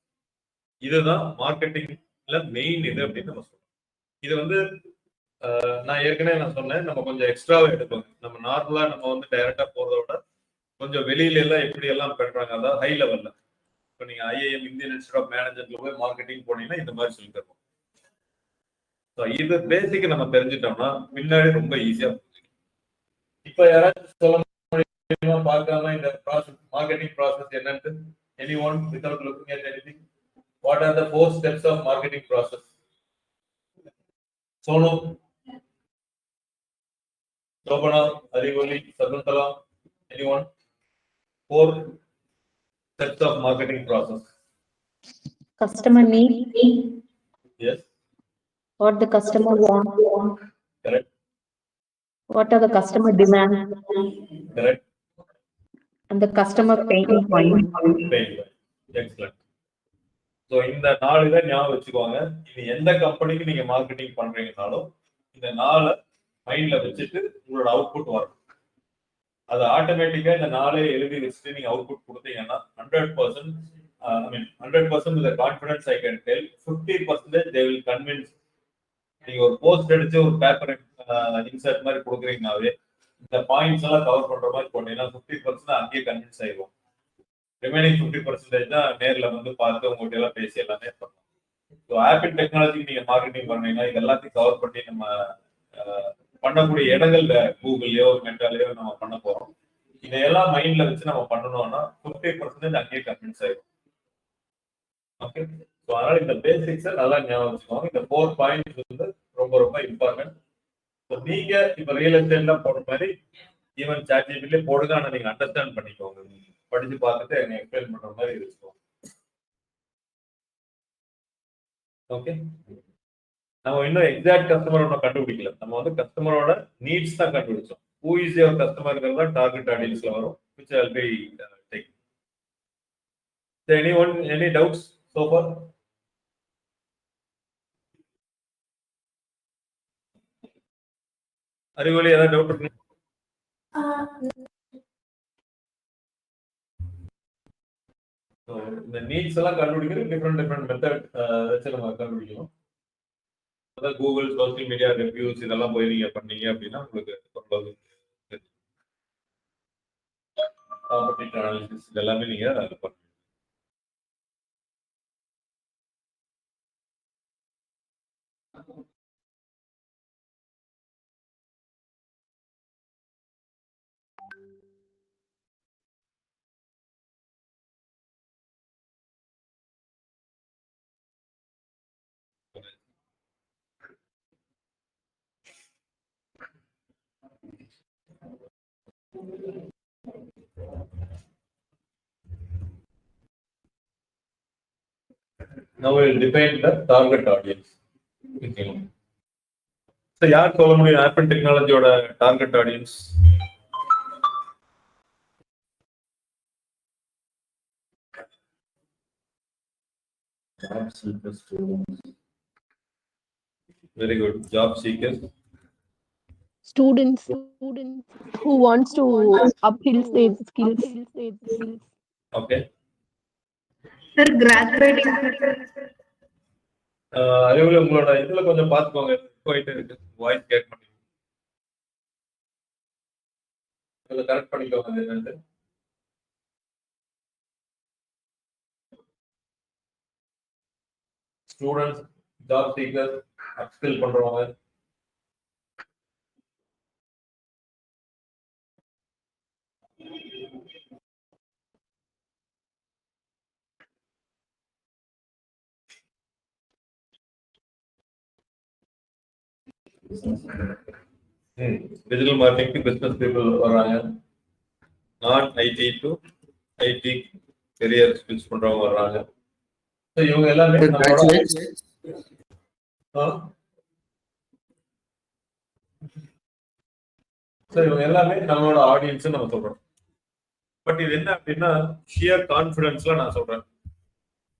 இதுதான் மார்க்கெட்டிங்ல மெயின் இது அப்படின்னு நம்ம சொல்றோம். இது வந்து நான் ஏற்கனவே சொன்னேன், நம்ம கொஞ்சம் எக்ஸ்ட்ராவா எடுப்போங்க. நம்ம நார்மலா நம்ம வந்து டைரக்டா போறத விட கொஞ்சம் வெளியில எல்லாம் எப்படி எல்லாம் பண்றாங்க, அதாவது ஹை லெவல்ல. இப்போ நீங்க IIM இந்தியன் இன்ஸ்டியூட் ஆஃப் மேனேஜ்மெண்ட்ல போய் மார்க்கெட்டிங் போனீங்கன்னா இந்த மாதிரி சொல்லி தருவோம். இது பேசிக் நம்ம தெரிஞ்சுட்டோம்னா முன்னாடி ரொம்ப ஈஸியா. இப்ப யாராச்சும் சொல்ல முடியுமா பார்க்காம இந்த ப்ராசஸ், மார்க்கெட்டிங் ப்ராசஸ் என்னன்னு? anyone without looking at anything? What are the 4 steps of marketing process? Sonu, Shobana, Arivoli, Sakuntala, anyone? 4 steps of marketing process. Customer need. Yes. What the customer want. Correct. What are the customer demands? Correct. And the customer pain point. Excellent. So இந்த 4 இதை ஞாபகம் வச்சுக்கோங்க. இது எந்த கம்பெனிக்கு நீங்க marketing பண்றீங்கனாலும் இந்த 4 மைண்ட்ல வச்சுட்டு உங்களோட அவுட்புட் வரும். அது ஆட்டோமேட்டிக்கா இந்த 4 எழுதி வச்சுட்டு நீங்க அவுட்புட் கொடுத்தீங்கன்னா 100% with the confidence I can tell 50% they will convince. நீங்க ஒரு போஸ்ட் அடிச்சு ஒரு பேப்பர் இன்சர்ட் மாதிரி கொடுக்குறீங்கனாவே இந்த பாயிண்ட்ஸ் எல்லாம் கவர் பண்ற மாதிரி போட்டீங்கன்னா 50% அங்கேயே கன்வின்ஸ் ஆயிடும். ரிமைனிங் 50% தான் நேர்ல வந்து பார்த்து உங்கள்கிட்ட எல்லாம் பேசி எல்லாமே பண்ணலாம். ஸோ ஆப்பிள் டெக்னாலஜிக்கு நீங்க மார்க்கெட்டிங் பண்ணீங்கன்னா இது எல்லாத்தையும் கவர் பண்ணி நம்ம பண்ணக்கூடிய இடங்கள் வேற, கூகுள்லயோ மெட்டாலயோ நம்ம பண்ண போறோம். இதையெல்லாம் மைண்ட்ல வச்சு நம்ம பண்ணணும்னா 50% அங்கேயே கன்வின்ஸ் ஆயிடும். ஓகே, ஸோ அதனால இந்த பேசிக்ஸை நல்லா ஞாபகம் வச்சுக்கோங்க. இந்த 4 பாயிண்ட்ஸ் வந்து ரொம்ப ரொம்ப இம்பார்ட்டன்ட். ஸோ நீங்க இப்ப ரியல் எஸ்டேட்லாம் போடுற மாதிரி ஈவன் சாட்ஜிபிலே போடுங்க, ஆனா நீங்க அண்டர்ஸ்டாண்ட் பண்ணிக்கோங்க, படிச்சு பார்த்துட்டு என்ன எக்ஸ்பிளைன் பண்ற மாதிரி இருக்கும். ஓகே, நம்ம இன்னும் எக்ஸாக்ட் கஸ்டமரோட கண்டுபிடிக்கல. நம்ம வந்து கஸ்டமரோட நீட்ஸ் தான் கண்டுபிடிச்சோம். ஹூ இஸ் யுவர் கஸ்டமர்ங்கிறது தான் டார்கெட் ஆடியன்ஸ்ல வரும். which I'll be taking. So anyone, any doubts so far? அறிவொளி ஏதாவது டவுட் இருக்கு? இந்த நீட்ஸ் எல்லாம் கண்டுபிடிக்கிறது டிஃப்ரெண்ட் மெத்தட் வச்சு நம்ம கண்டுபிடிக்கணும். அதாவது கூகுள், சோசியல் மீடியா, ரிவ்யூஸ் இதெல்லாம் போய் நீங்க பண்ணீங்க அப்படின்னா உங்களுக்கு காம்படிட்டிவ் அனாலிசிஸ் இதெல்லாமே நீங்க அது பண்ணுங்க. Now we'll define the target audience. So யார் சொல்ல முடியும் ஆப்பிள் டெக்னாலஜியோட target audience? Job seekers. Very good. Job seekers. Students who wants to upskill their skills. Okay. Sir, graduating. அறிவுல உங்களோட இதுல கொஞ்சம் பாத்துக்கோங்க, போயிட்டு இருக்கு, வாய்ஸ் கேட்க மாட்டேங்குது, கொஞ்சம் கரெக்ட் பண்ணிக்கோங்க. என்னன்னு ஸ்டூடெண்ட்ஸ், ஜாப் சீக்கர்ஸ், அப்ஸ்கில் பண்றவங்க, டிஜிட்டல் மார்க்கெட்டிங் பிசினஸ் பீப்புள் வராங்க, நான் ஐடி டு ஐடி கெரியர் ஸ்விட்ச் பண்றவங்க வர்றாங்க. இவங்க எல்லாமே இவங்க எல்லாமே நம்மளோட ஆடியன்ஸ் நம்ம சொல்றோம். பட் இது என்ன அப்படின்னா ஷியர் கான்பிடன்ஸ்ல நான் சொல்றேன்.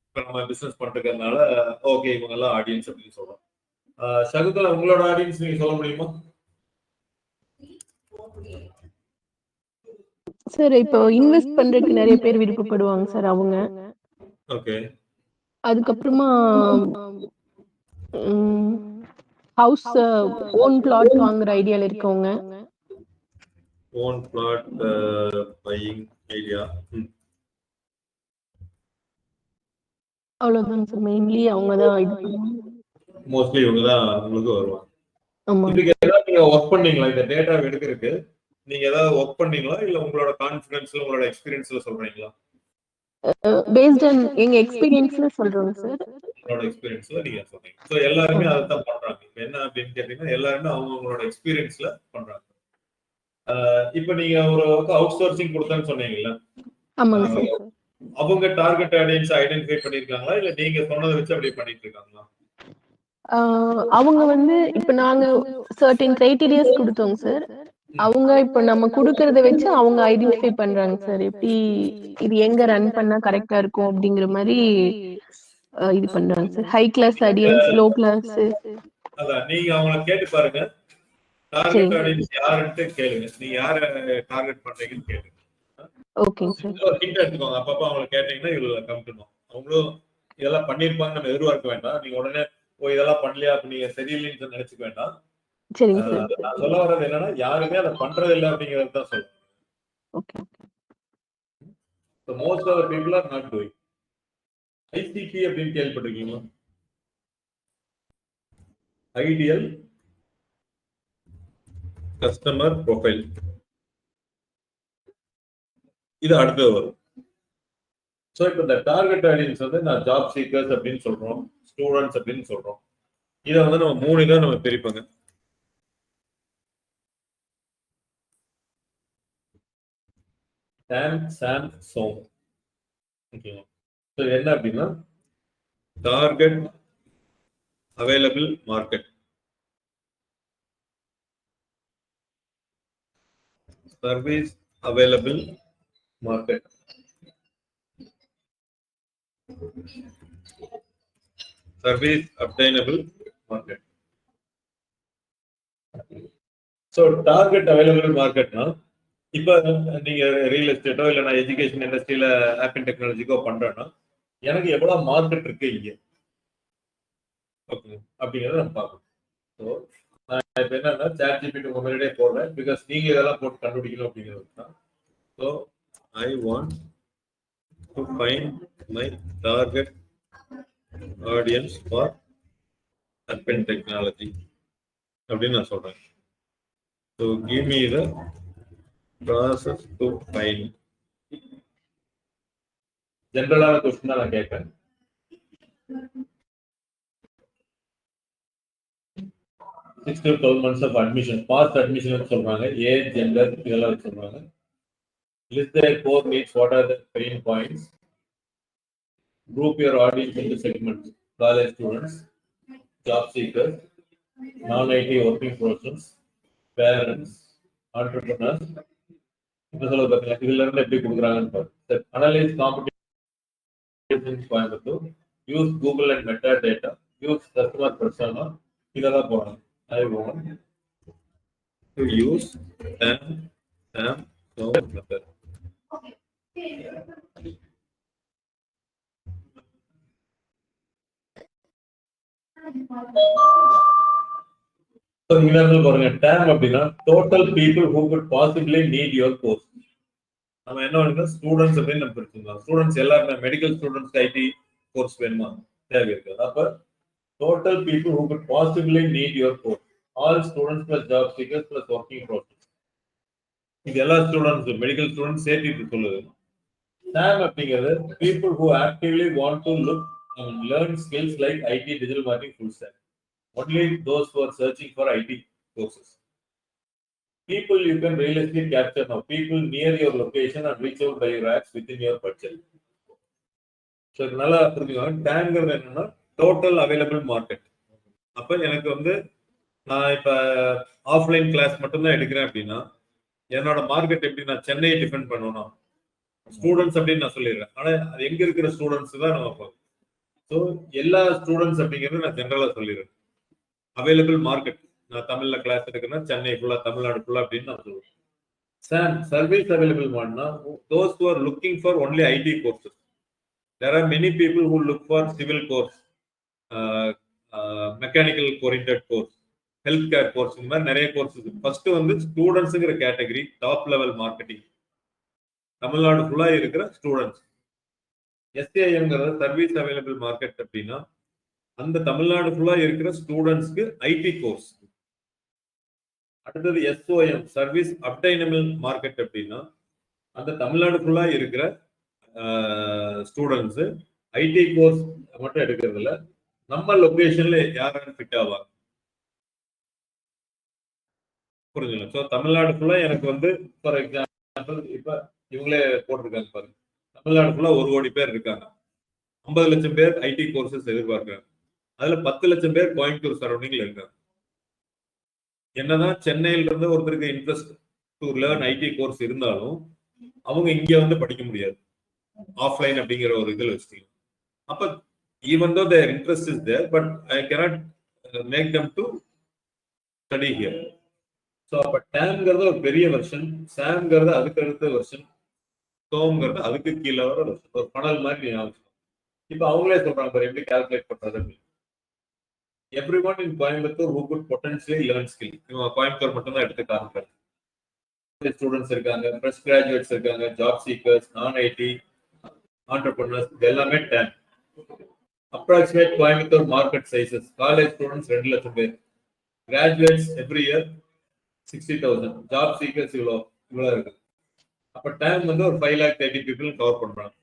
இப்ப நம்ம பிசினஸ் பண்றதுனால ஓகே இவங்க எல்லாம் ஆடியன்ஸ் அப்படின்னு சொல்றோம். சகுந்தலா, உங்களோட ஆடியன்ஸ் நீங்க சொல்ல முடியுமா? சார் இப்போ இன்வெஸ்ட் பண்றதுக்கு நிறைய பேர் விருப்பப்படுவாங்க சார் அவங்க. ஓகே. அதுக்கப்புறமா ஹவுஸ் ஓன் பிளாட் வாங்குற ஐடியால இருக்கவங்க. Own flat buying idea. அவ்வளவுதான் சார், மெயின்லி அவங்க தான் இது பண்ணுவாங்க. மோஸ்ட்லி இவங்க தான் உங்களுக்கு வருவாங்க. ஆமா. இதுக்கு ஏதாவது நீங்க ஒர்க் பண்ணீங்களா? இந்த டேட்டா எடுக்கிறதுக்கு நீங்க ஏதாவது ஒர்க் பண்ணீங்களா, இல்ல உங்களோட கான்ஃபிடன்ஸ்ல உங்களோட எக்ஸ்பீரியன்ஸ்ல சொல்றீங்களா? பேஸ்ட் ஆன் எங்க எக்ஸ்பீரியன்ஸ்ல சொல்றோம் சார். உங்களோட எக்ஸ்பீரியன்ஸ்ல நீங்க சொல்றீங்க. சோ எல்லாரும் அதை தான் பண்றாங்க. இப்போ என்ன அப்படின்னு கேட்டீங்கன்னா எல்லாரும் அவங்களோட எக்ஸ்பீரியன்ஸ்ல பண்றாங்க. இப்போ நீங்க ஒரு அவுட் சோர்சிங் கொடுத்தேன்னு சொன்னீங்கல்ல, ஆமாங்க சார். அவங்க டார்கெட் ஆடியன்ஸ் ஐடென்டிஃபை பண்ணிருக்காங்களா, இல்ல நீங்க சொன்னதை வச்சு அப்படி பண்ணிட்டு இருக்காங்களா? அவங்க வந்து இப்ப நாங்க சர்டன் கிரைட்டீரியாஸ் கொடுத்தோங்க சார். அவங்க இப்ப நம்ம கொடுக்கறத வச்சு அவங்க ஐடென்டிஃபை பண்றாங்க சார். எப்படி இது எங்க ரன் பண்ணா கரெக்டா இருக்கும் அப்படிங்கிற மாதிரி இது பண்றாங்க sir. High class audience, low class. அதான் நீங்க அவங்கள கேட்டு பாருங்க, டார்கெட் ஆடியன்ஸ் யாருன்னு கேளுங்க. நீங்க யார டார்கெட் பண்றீங்கன்னு கேளுங்க. ஓகேங்க சார். ஒரு ஹிண்ட் எடுத்துக்கோங்க. அப்பப்ப அவங்களை கேட்டீங்கன்னா இவ்வளவு கம் டு நோ. அவங்களும் இதெல்லாம் பண்ணிருப்பாங்க நம்ம எதிர்பார்க்க வேண்டாம். நீங்க உடனே இதெல்லாம் பண்ணலையா அப்ப நீங்க சரியில்லைன்னு நினைச்சுக்க வேண்டாம். சரிங்க சார். நான் சொல்ல வர்றது என்னன்னா யாருமே அதை பண்றது இல்லை அப்படிங்கறது தான் சொல்றேன். Okay. So most of the people are not doing. ICP அப்படின்னு கேள்விப்பட்டிருக்கீங்களா? Ideal customer profile. இது அடுத்தது வரும். ஸோ இப்போ இந்த டார்கெட் ஆடியன்ஸ் வந்து நான் ஜாப் சீக்கர்ஸ் அப்படின்னு சொல்றோம், ஸ்டூடெண்ட்ஸ் அப்படின்னு சொல்றோம். இதை வந்து நம்ம 3 இதாக நம்ம பிரிப்போங்க. சாம், சாம், சோம். ஓகேங்களா? ஸோ என்ன அப்படின்னா target available market, service available market, service obtainable market. So target available மார்க்கெட்னா இப்போ நீங்க ரியல் எஸ்டேட்டோ இல்லை நான் எஜுகேஷன் இண்டஸ்ட்ரியில ஆப் அண்ட் டெக்னாலஜிக்கோ பண்றேன்னா எனக்கு எவ்வளவு மார்க்கெட் இருக்கு இங்க, ஓகே அப்படிங்கிறத நம்ம பார்க்கணும். ஸோ நான் இப்போ என்னன்னா சாட் ஜிபிடி உங்க முன்னாடியே போடுறேன், பிகாஸ் நீங்க இதெல்லாம் போட்டு கண்டுபிடிக்கணும் அப்படிங்கிறது தான். So I want to find my target audience for app and technology அப்படின்னு நான் சொல்றேன். So give me the process to find. ஜென்ரலான கொஸ்டின் தான் நான் கேட்பேன். Six to 12 months of admission, past admission சொல்றாங்க, ஏஜ், ஜெண்டர் இதெல்லாம் சொல்றாங்க. List their core needs. What are the pain points? Group your audience into segments: college students, job seekers, non-IT working persons, parents, entrepreneurs. இப்போ சொல்ல பார்த்தீங்கன்னா இதுல இருந்து எப்படி கொடுக்குறாங்கன்னு பாருங்க. Analyze competition in Coimbatore, use Google and metadata, use customer persona. இதெல்லாம் போறாங்க. I want to use SAM method. So இங்க இருந்து பாருங்க, TAM அப்படின்னா total people who could possibly need your course. நம்ம என்ன பண்ணுங்க, ஸ்டூடெண்ட்ஸ் அப்படின்னு நம்ம பிரிச்சுக்கலாம். ஸ்டூடெண்ட்ஸ் எல்லாருமே மெடிக்கல் ஸ்டூடெண்ட்ஸ் ஐடி கோர்ஸ் வேணுமா, தேவை இருக்கு. அப்ப total people who could possibly need your course, all students plus job seekers plus working professionals. இது எல்லா ஸ்டூடெண்ட்ஸ் மெடிக்கல் ஸ்டூடெண்ட்ஸ் சேர்த்து சொல்லுது. SAM அப்படிங்கிறது people who actively want to look and learn skills like IT, digital marketing, full stack. Only those who are searching for IT courses. People you can realistically capture now, people near your location and reach out by your ads within your budget. So இது நல்லா புரிஞ்சுக்கோங்க. TAMங்கிறது என்னன்னா total available market. அப்ப எனக்கு வந்து நான் இப்ப offline class மட்டும்தான் எடுக்கிறேன் அப்படின்னா என்னோட மார்க்கெட் எப்படி, நான் சென்னையை டிஃபெண்ட் பண்ணணும் ஸ்டூடெண்ட்ஸ் அப்படின்னு நான் சொல்லிடுறேன். ஆனா அது எங்க இருக்கிற ஸ்டூடெண்ட்ஸ் தான் நம்ம பார்க்கணும். ஸோ எல்லா ஸ்டூடெண்ட்ஸ் அப்படிங்கிறது நான் ஜென்ரலா சொல்லிடுறேன். அவைலபிள் மார்க்கெட், நான் தமிழ்ல கிளாஸ் எடுக்கிறேன்னா சென்னை ஃபுல்லா, தமிழ்நாடு ஃபுல்லா அப்படின்னு நான் சொல்லுவேன். SAM சர்வீஸ் அவைலபிள் மார்க்னா those who are looking for only IT courses. There are many people who look for civil course, mechanical oriented course, health care course, இந்த மாதிரி நிறைய கோர்ஸ். ஃபர்ஸ்ட் வந்து ஸ்டூடெண்ட்ஸுங்கிற category top level marketing, Tamil Nadu ஃபுல்லா இருக்கிற students. SAMங்கிறது service available market அப்படின்னா அந்த தமிழ்நாடு ஃபுல்லா இருக்கிற ஸ்டூடெண்ட்ஸ்க்கு ஐடி கோர்ஸ். அடுத்தது SOM சர்வீஸ் அப்டைனபிள் மார்க்கெட் அப்படின்னா அந்த தமிழ்நாடு ஃபுல்லா இருக்கிற ஸ்டூடெண்ட்ஸ் ஐடி கோர்ஸ் மட்டும் எடுக்கிறதுல நம்ம லொகேஷன்ல யாரும் ஃபிட் ஆவாங்க, புரிஞ்சுங்க. ஸோ தமிழ்நாடு ஃபுல்லா எனக்கு வந்து ஃபார் எக்ஸாம்பிள் இப்ப இவங்களே போட்டிருக்காங்க பாருங்க, தமிழ்நாடு ஃபுல்லா 1 கோடி பேர் இருக்காங்க, 50 லட்சம் பேர் ஐடி கோர்சஸ் எதிர்பார்க்கிறாங்க. அதுல 10 லட்சம் பேர் கோயம்புத்தூர் சரௌண்டிங்ல இருக்காங்க. என்னதான் சென்னையில இருந்து ஒருத்தருக்கு interest to learn IT course இருந்தாலும் அவங்க இங்க வந்து படிக்க முடியாது, ஆஃப்லைன் அப்படிங்கிற ஒரு இதில் வச்சுட்டீங்க. அப்ப even though their interest is there, but I cannot make them to study here. So அப்ப TAMங்கிறது ஒரு பெரிய வெர்ஷன், SAMங்கிறது அதுக்கு அடுத்த வெர்ஷன், SOMங்கிறது அதுக்கு கீழே வர வெர்ஷன். ஒரு பனல் மாதிரி ஞாபகம். இப்ப அவங்களே சொல்றாங்க பாரு எப்படி கால்குலேட் பண்றது. Everyone in Coimbatore who could potentially learn skill. இவங்க கோயம்புத்தூர் மட்டும் தான் எடுத்து காமிக்கிறாங்க. ஸ்டூடெண்ட்ஸ் இருக்காங்க, ஃப்ரெஷ் கிராஜுவேட்ஸ் இருக்காங்க, ஜாப் சீக்கர்ஸ், நான் ஐடி, entrepreneurs, எல்லாமே TAM. Approximate Coimbatore market sizes. College students 2 lakh பேர், graduates every year 60,000 job seekers இவ்வளவு இருக்கு. அப்ப டேம் வந்து ஒரு 5,30,000 people கவர் பண்றாங்க.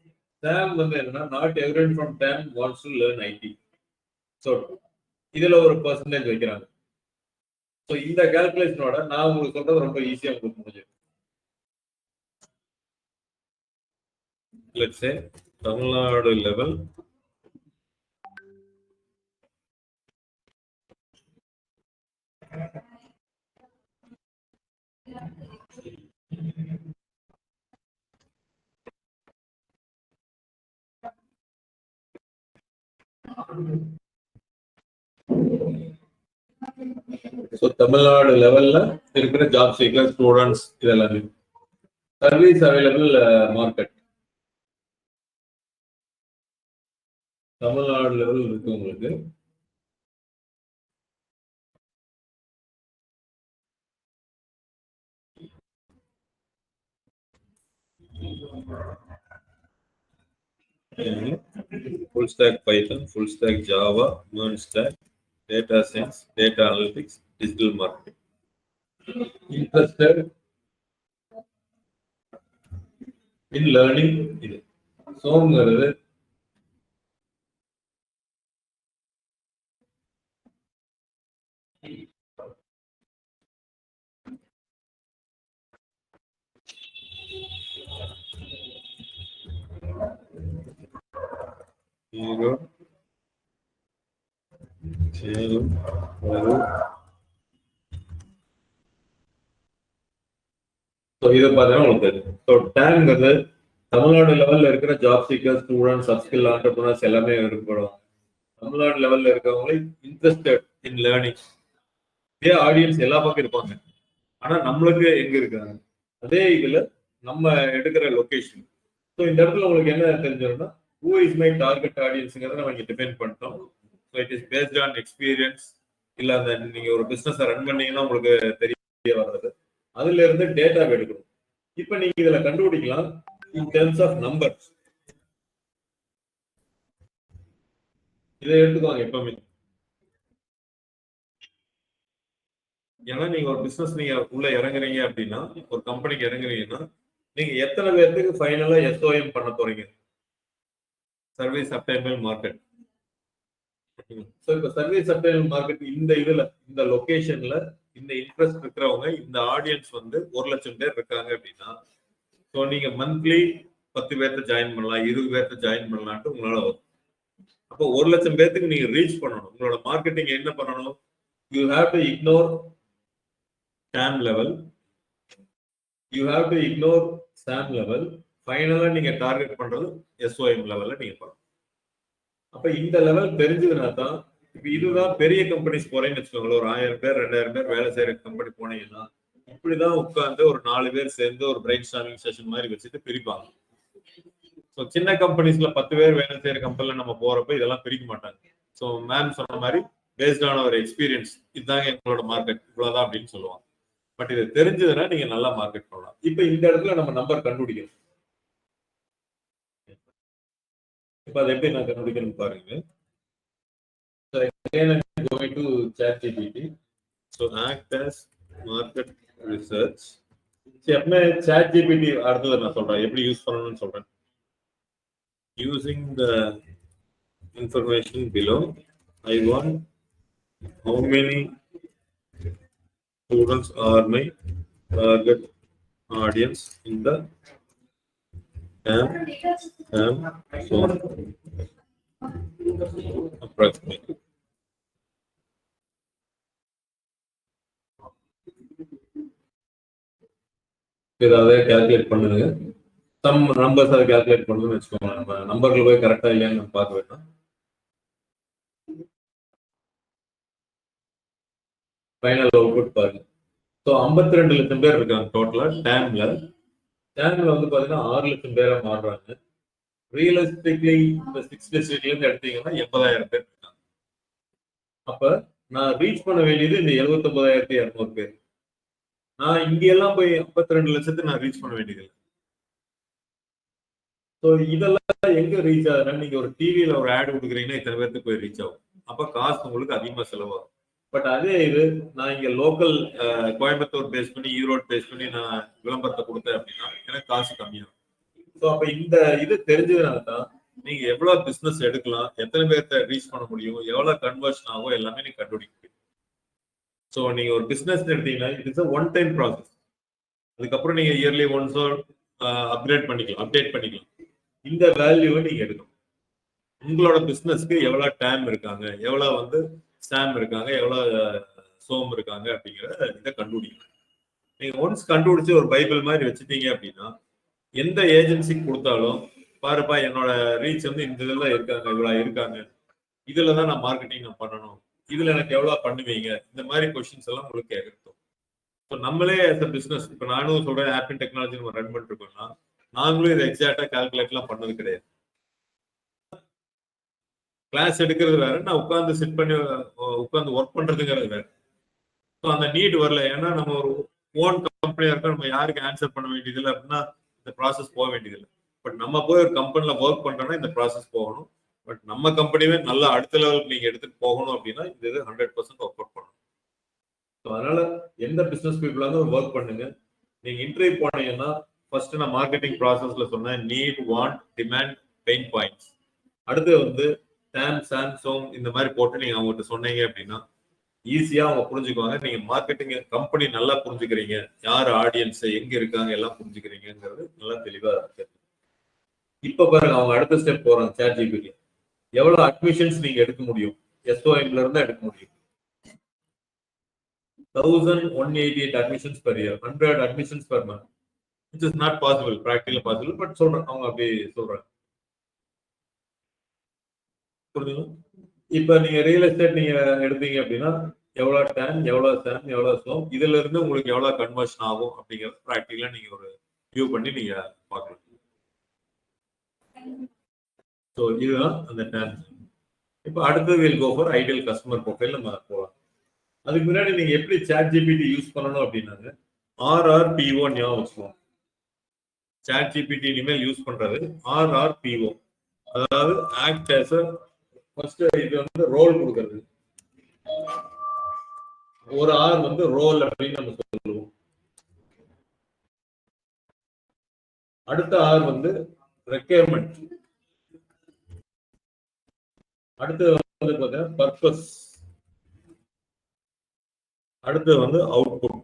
டேம் வந்து என்னன்னா not everyone from TAM wants to learn IT. So இதுல ஒரு பெர்சன்டேஜ் வைக்கிறாங்க. ஸோ இந்த கால்குலேஷனோட நான் உங்களுக்கு சொல்றது ரொம்ப ஈஸியா உங்களுக்கு முடிஞ்சது. Let's say Tamil Nadu level so Tamil Nadu லெவல்ல இருக்கிற ஜாப் சீக்கர் ஸ்டூடெண்ட்ஸ் இதெல்லாமே service available market Tamil Nadu level இருக்கு உங்களுக்கு. full stack Python, full stack Java, MERN stack, data science, data analytics, digital marketing. Interested in learning இது சோங்கிறது இதை பார்த்தீங்கன்னா உங்களுக்கு தெரியும். ஸோ டேங்கிறது தமிழ்நாடு லெவல்ல இருக்கிற job seeker students upskill entrepreneurs எல்லாமே இருக்கப்படுவாங்க. தமிழ்நாடு லெவல்ல இருக்கவங்களே இன்ட்ரெஸ்டட் இன் லேர்னிங் இதே ஆடியன்ஸ் எல்லா பக்கம் இருப்பாங்க. ஆனா நம்மளுக்கு எங்க இருக்காங்க அதே இதுல நம்ம எடுக்கிற லொகேஷன். ஸோ இந்த இடத்துல உங்களுக்கு என்ன தெரிஞ்சதுன்னா who is my target audienceங்கிறத நம்ம இங்க டிபெண்ட் பண்ணிட்டோம். So it is based on experience. இல்ல அந்த நீங்க ஒரு பிசினஸ் ரன் பண்ணீங்கன்னா உங்களுக்கு தெரிய வர்றது அதுல இருந்து டேட்டா எடுக்கணும். இப்ப நீங்க இதுல கண்டுபிடிக்கலாம் இன் டெர்ம்ஸ் ஆஃப் நம்பர்ஸ். இதை எடுத்துக்கோங்க எப்பவுமே. ஏன்னா நீங்க ஒரு பிசினஸ் நீங்க உள்ள இறங்குறீங்க அப்படின்னா ஒரு கம்பெனிக்கு இறங்குறீங்கன்னா நீங்க எத்தனை பேருக்கு ஃபைனலா எஸ்ஓஎம் பண்ண போறீங்க? Service obtainable market. ஸோ இப்போ சர்வீஸ் அப்டைபிள் மார்க்கெட் இந்த இதுல இந்த லொகேஷன்ல இந்த இன்ட்ரெஸ்ட் இருக்கிறவங்க இந்த ஆடியன்ஸ் வந்து 1,00,000 பேர் இருக்காங்க அப்படின்னா ஸோ நீங்க மந்த்லி 10 பேர்த்த ஜாயின் பண்ணலாம், 20 பேர்த்த ஜாயின் பண்ணலான்ட்டு உங்களால வரும். அப்போ 1,00,000 பேர்த்துக்கு நீங்க ரீச் பண்ணணும். உங்களோட மார்க்கெட்டிங் என்ன பண்ணணும்? You have to ignore TAM level, you have to ignore SAM level. ஃபைனலா நீங்க டார்கெட் பண்றது SOM லெவல்ல நீங்க பண்ணணும். அப்ப இந்த லெவல் தெரிஞ்சதுனா தான் இப்ப இதுதான் பெரிய கம்பெனிஸ் போறேன்னு வச்சுக்கோங்களேன். ஒரு 1000 பேர் 2000 பேர் வேலை செய்யற கம்பெனி போனீங்கன்னா இப்படிதான் உட்கார்ந்து ஒரு 4 பேர் சேர்ந்து ஒரு பிரைன் ஸ்டார்மிங் செஷன் மாதிரி வச்சுட்டு பிரிப்பாங்க. ஸோ சின்ன கம்பெனிஸ்ல 10 பேர் வேலை செய்யற கம்பெனில நம்ம போறப்ப இதெல்லாம் பிரிக்க மாட்டாங்க. ஸோ மேம் சொன்ன மாதிரி பேஸ்ட் ஆன ஒரு எக்ஸ்பீரியன்ஸ் இதுதாங்க எங்களோட மார்க்கெட் இவ்வளவுதான் அப்படின்னு சொல்லுவாங்க. பட் இது தெரிஞ்சதுன்னா நீங்க நல்லா மார்க்கெட் பண்ணலாம். இப்ப இந்த இடத்துல நம்ம நம்பர் கண்டுபிடிக்கணும். இப்ப அதை எப்படி நான் கண்டுபிடிக்கணும் பாருங்க. So again I'm going to ChatGPT. So act as market research. எப்பவுமே ChatGPT அடுத்தது நான் சொல்றேன் எப்படி யூஸ் பண்ணணும்னு சொல்றேன். Using the information below, I want how many students are my target audience in the TAM zone approximately. இதை calculate பண்ணுங்க. Some numbers அதை கால்குலேட் பண்ணணும்னு வச்சுக்கோங்க. நம்ம நம்பர்கள் போய் கரெக்டா இல்லையான்னு நம்ம பார்க்க வேண்டாம். ஃபைனல் அவுட்புட் பாருங்க. ஸோ 52 லட்சம் பேர் இருக்காங்க டோட்டலா டேம்ல. டேம்ல வந்து பாத்தீங்கன்னா 6 லட்சம் பேரா மாறுறாங்க. ரியலிஸ்டிக்லி இந்த 6 டிஸ்ட்ரிக்ட்ல இருந்து எடுத்தீங்கன்னா 80,000 பேர் இருக்காங்க. அப்ப நான் ரீச் பண்ண வேண்டியது இந்த 79,200 பேர். நான் இங்க எல்லாம் போய் 52 லட்சத்தை நான் ரீச் பண்ண வேண்டியது. ஸோ இதெல்லாம் எங்க ரீச் ஆகுதுன்னா நீங்க ஒரு டிவியில ஒரு ஆட் கொடுக்குறீங்கன்னா இத்தனை பேருக்கு போய் ரீச் ஆகும். அப்ப காசு உங்களுக்கு அதிகமா செலவாகும். பட் அதே இது நான் இங்க லோக்கல் கோயம்புத்தூர் பேஸ் பண்ணி ஈரோடு பேஸ் பண்ணி நான் விளம்பரத்தை கொடுத்தேன் அப்படின்னா எனக்கு காசு கம்மியாகும். ஸோ அப்ப இந்த இது தெரிஞ்சதுனால தான் நீங்க எவ்வளவு பிசினஸ் எடுக்கலாம், எத்தனை பேர்த்த ரீச் பண்ண முடியும், எவ்வளவு கன்வர்ஷன் ஆகும் எல்லாமே நீங்க கண்டுபிடிக்க முடியும். ஸோ நீங்க ஒரு பிசினஸ் எடுத்தீங்கன்னா it is one time process. அதுக்கப்புறம் நீங்க இயர்லி ஒன்ஸோ அப்டேட் பண்ணிக்கலாம். இந்த வேல்யூவை நீங்க எடுக்கணும். உங்களோட பிசினஸ்க்கு எவ்வளவு டேம் இருக்காங்க, எவ்வளவு வந்து ஸ்டாம் இருக்காங்க, எவ்வளவு சோம் இருக்காங்க அப்படிங்கிற இதை கண்டுபிடிக்கணும். நீங்க ஒன்ஸ் கண்டுபிடிச்சு ஒரு பைபிள் மாதிரி வச்சுட்டீங்க அப்படின்னா எந்த ஏஜென்சிக்கு கொடுத்தாலும் பாருப்பா என்னோட ரீச் வந்து இந்த இதெல்லாம் இருக்காங்க, இவ்வளவு இருக்காங்க, இதுலதான் நான் மார்க்கெட்டிங் நான் பண்ணணும், இதுல எனக்கு எவ்வளவு பண்ணுவீங்க, இந்த மாதிரி கொஸ்டின்ஸ் எல்லாம் உங்களுக்கு இருக்கும். ஸோ நம்மளே as a பிசினஸ் இப்போ நானும் சொல்றேன் ஆப்பிள் டெக்னாலஜி நம்ம ரன் பண்ணிட்டு இருக்கோம்னா நாங்களும் இதை எக்ஸாக்டா கால்குலேட்லாம் பண்ணது கிடையாது. கிளாஸ் எடுக்கிறது வேற, நான் உட்காந்து சிட் பண்ணி உட்காந்து ஒர்க் பண்றதுங்கிறது வேற. ஸோ அந்த நீட் வரல. ஏன்னா நம்ம ஒரு ஓன் கம்பெனியா இருக்கா, நம்ம யாருக்கு ஆன்சர் பண்ண வேண்டியதில்லை அப்படின்னா இந்த ப்ராசஸ் போக வேண்டியதில்லை. பட் நம்ம போய் ஒரு கம்பெனில ஒர்க் பண்றோம்னா இந்த ப்ராசஸ் போகணும். பட் நம்ம கம்பெனியே நல்லா அடுத்த லெவலுக்கு நீங்க எடுத்துட்டு போகணும் அப்படின்னா இது 100% ஒர்க் அவுட் பண்ணணும். ஸோ அதனால எந்த பிசினஸ் பீப்புளாக ஒர்க் பண்ணுங்க. நீங்க இன்டர்வியூ போனீங்கன்னா ஃபர்ஸ்ட் நான் மார்க்கெட்டிங் ப்ராசஸ்ல சொன்னேன் need, want, demand, pain points. அடுத்து வந்து டேம், சாம், சோம் இந்த மாதிரி போட்டு நீங்க அவங்ககிட்ட சொன்னீங்க அப்படின்னா ஈஸியா அவங்க புரிஞ்சுக்குவாங்க. நீங்க மார்க்கெட்டிங் கம்பெனி நல்லா புரிஞ்சுக்கிறீங்க, யார் ஆடியன்ஸ் எங்க இருக்காங்க எல்லாம் புரிஞ்சுக்கிறீங்கிறது நல்லா தெளிவா இருக்கு. இப்ப பாருங்க அவங்க அடுத்த ஸ்டெப் போறாங்க. ChatGPT எவ்வளவு அட்மிஷன்ஸ் நீங்க எடுக்க முடியும், SOMல இருந்து எடுக்க முடியும். 1188 admissions per year, 100 admissions per month, which is not possible, practically possible, but சொல்றாங்க அவங்க அப்படி சொல்றாங்க. புரியுதுங்களா? இப்ப நீங்க ரியல் எஸ்டேட் நீங்க எடுத்தீங்க அப்படின்னா எவ்வளவு டேம், எவ்வளவு சாம், எவ்வளவு சோம், இதுல இருந்து உங்களுக்கு எவ்வளவு கன்வர்ஷன் ஆகும் அப்படிங்கறது பிராக்டிகலா நீங்க ஒரு வியூ பண்ணி நீங்க பார்க்கலாம். ஸோ இதுதான் அந்த டேம். இப்போ அடுத்தது will go for ideal customer profile நம்ம போகலாம். அதுக்கு முன்னாடி நீங்க எப்படி ChatGPT யூஸ் பண்ணணும் அப்படின்னாங்க RRPO ஞாபகம் வச்சுக்கோங்க. ChatGPT இனிமேல் யூஸ் பண்றது RRPO, அதாவது ஆக்ட் ஆஸ் ஃபர்ஸ்ட் இது வந்து ரோல் கொடுக்கறது. ஒரு R வந்து ரோல் அப்படின்னு நம்ம சொல்லுவோம். அடுத்த R வந்து ரெக்யர்மெண்ட். அடுத்து வந்து பார்த்தீங்கன்னா பர்பஸ். அடுத்து வந்து அவுட்புட்.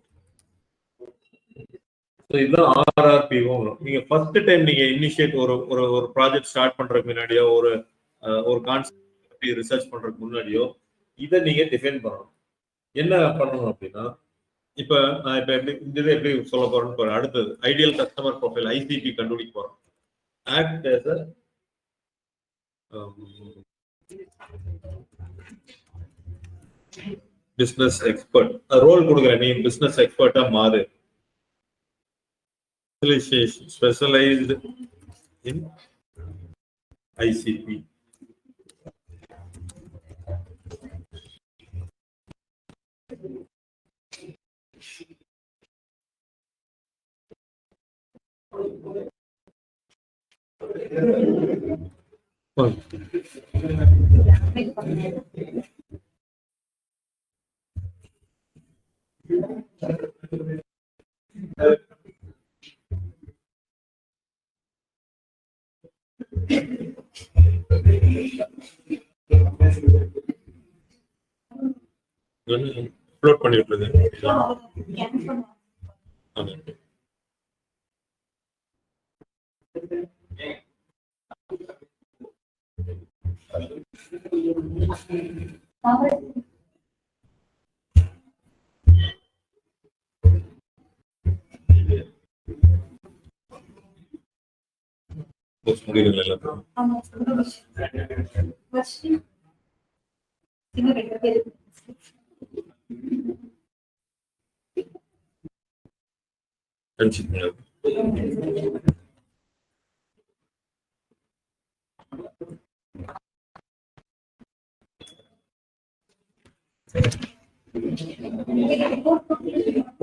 இதுதான் RRPO. நீங்க ஃபர்ஸ்ட் டைம் நீங்க இனிஷியேட் ஒரு ப்ராஜெக்ட் ஸ்டார்ட் பண்றதுக்கு முன்னாடியோ ஒரு கான்செப்ட் ரிசர்ச் பண்றதுக்கு முன்னாடியோ இதை நீங்க டிஃபைன் பண்ணணும். என்ன பண்ணணும் அப்படின்னா இப்ப நான் இப்ப எப்படி சொல்ல போறேன்னு அடுத்தது ஐடியல் கஸ்டமர் ப்ரொஃபைல் ICP கண்டுபிடிக்க போறோம். Act as business expert. Role கொடுக்குறேன், நீ பிசினஸ் எக்ஸ்பர்ட்டா மாறு. ஸ்பெஷலைஸ்டு இன் ICP. அப்லோட் பண்ணிட்டு இருக்கேன்.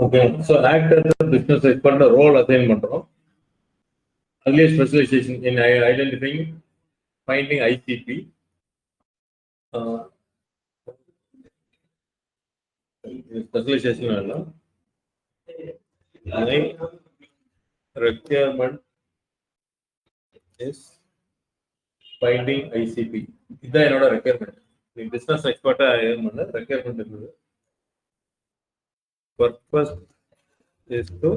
Okay, so act as a business expert role assign பண்றோம். அதுலயே specialization in identifying finding ICP. Specialization இல்லை. My requirement is finding ICP. இதுதான் என்னோட ரெக்யர்மெண்ட். நீ பிசினஸ் எக்ஸ்பர்ட்டா ஏன் பண்ண ரெக்யர்மெண்ட் இருக்குது. Purpose is to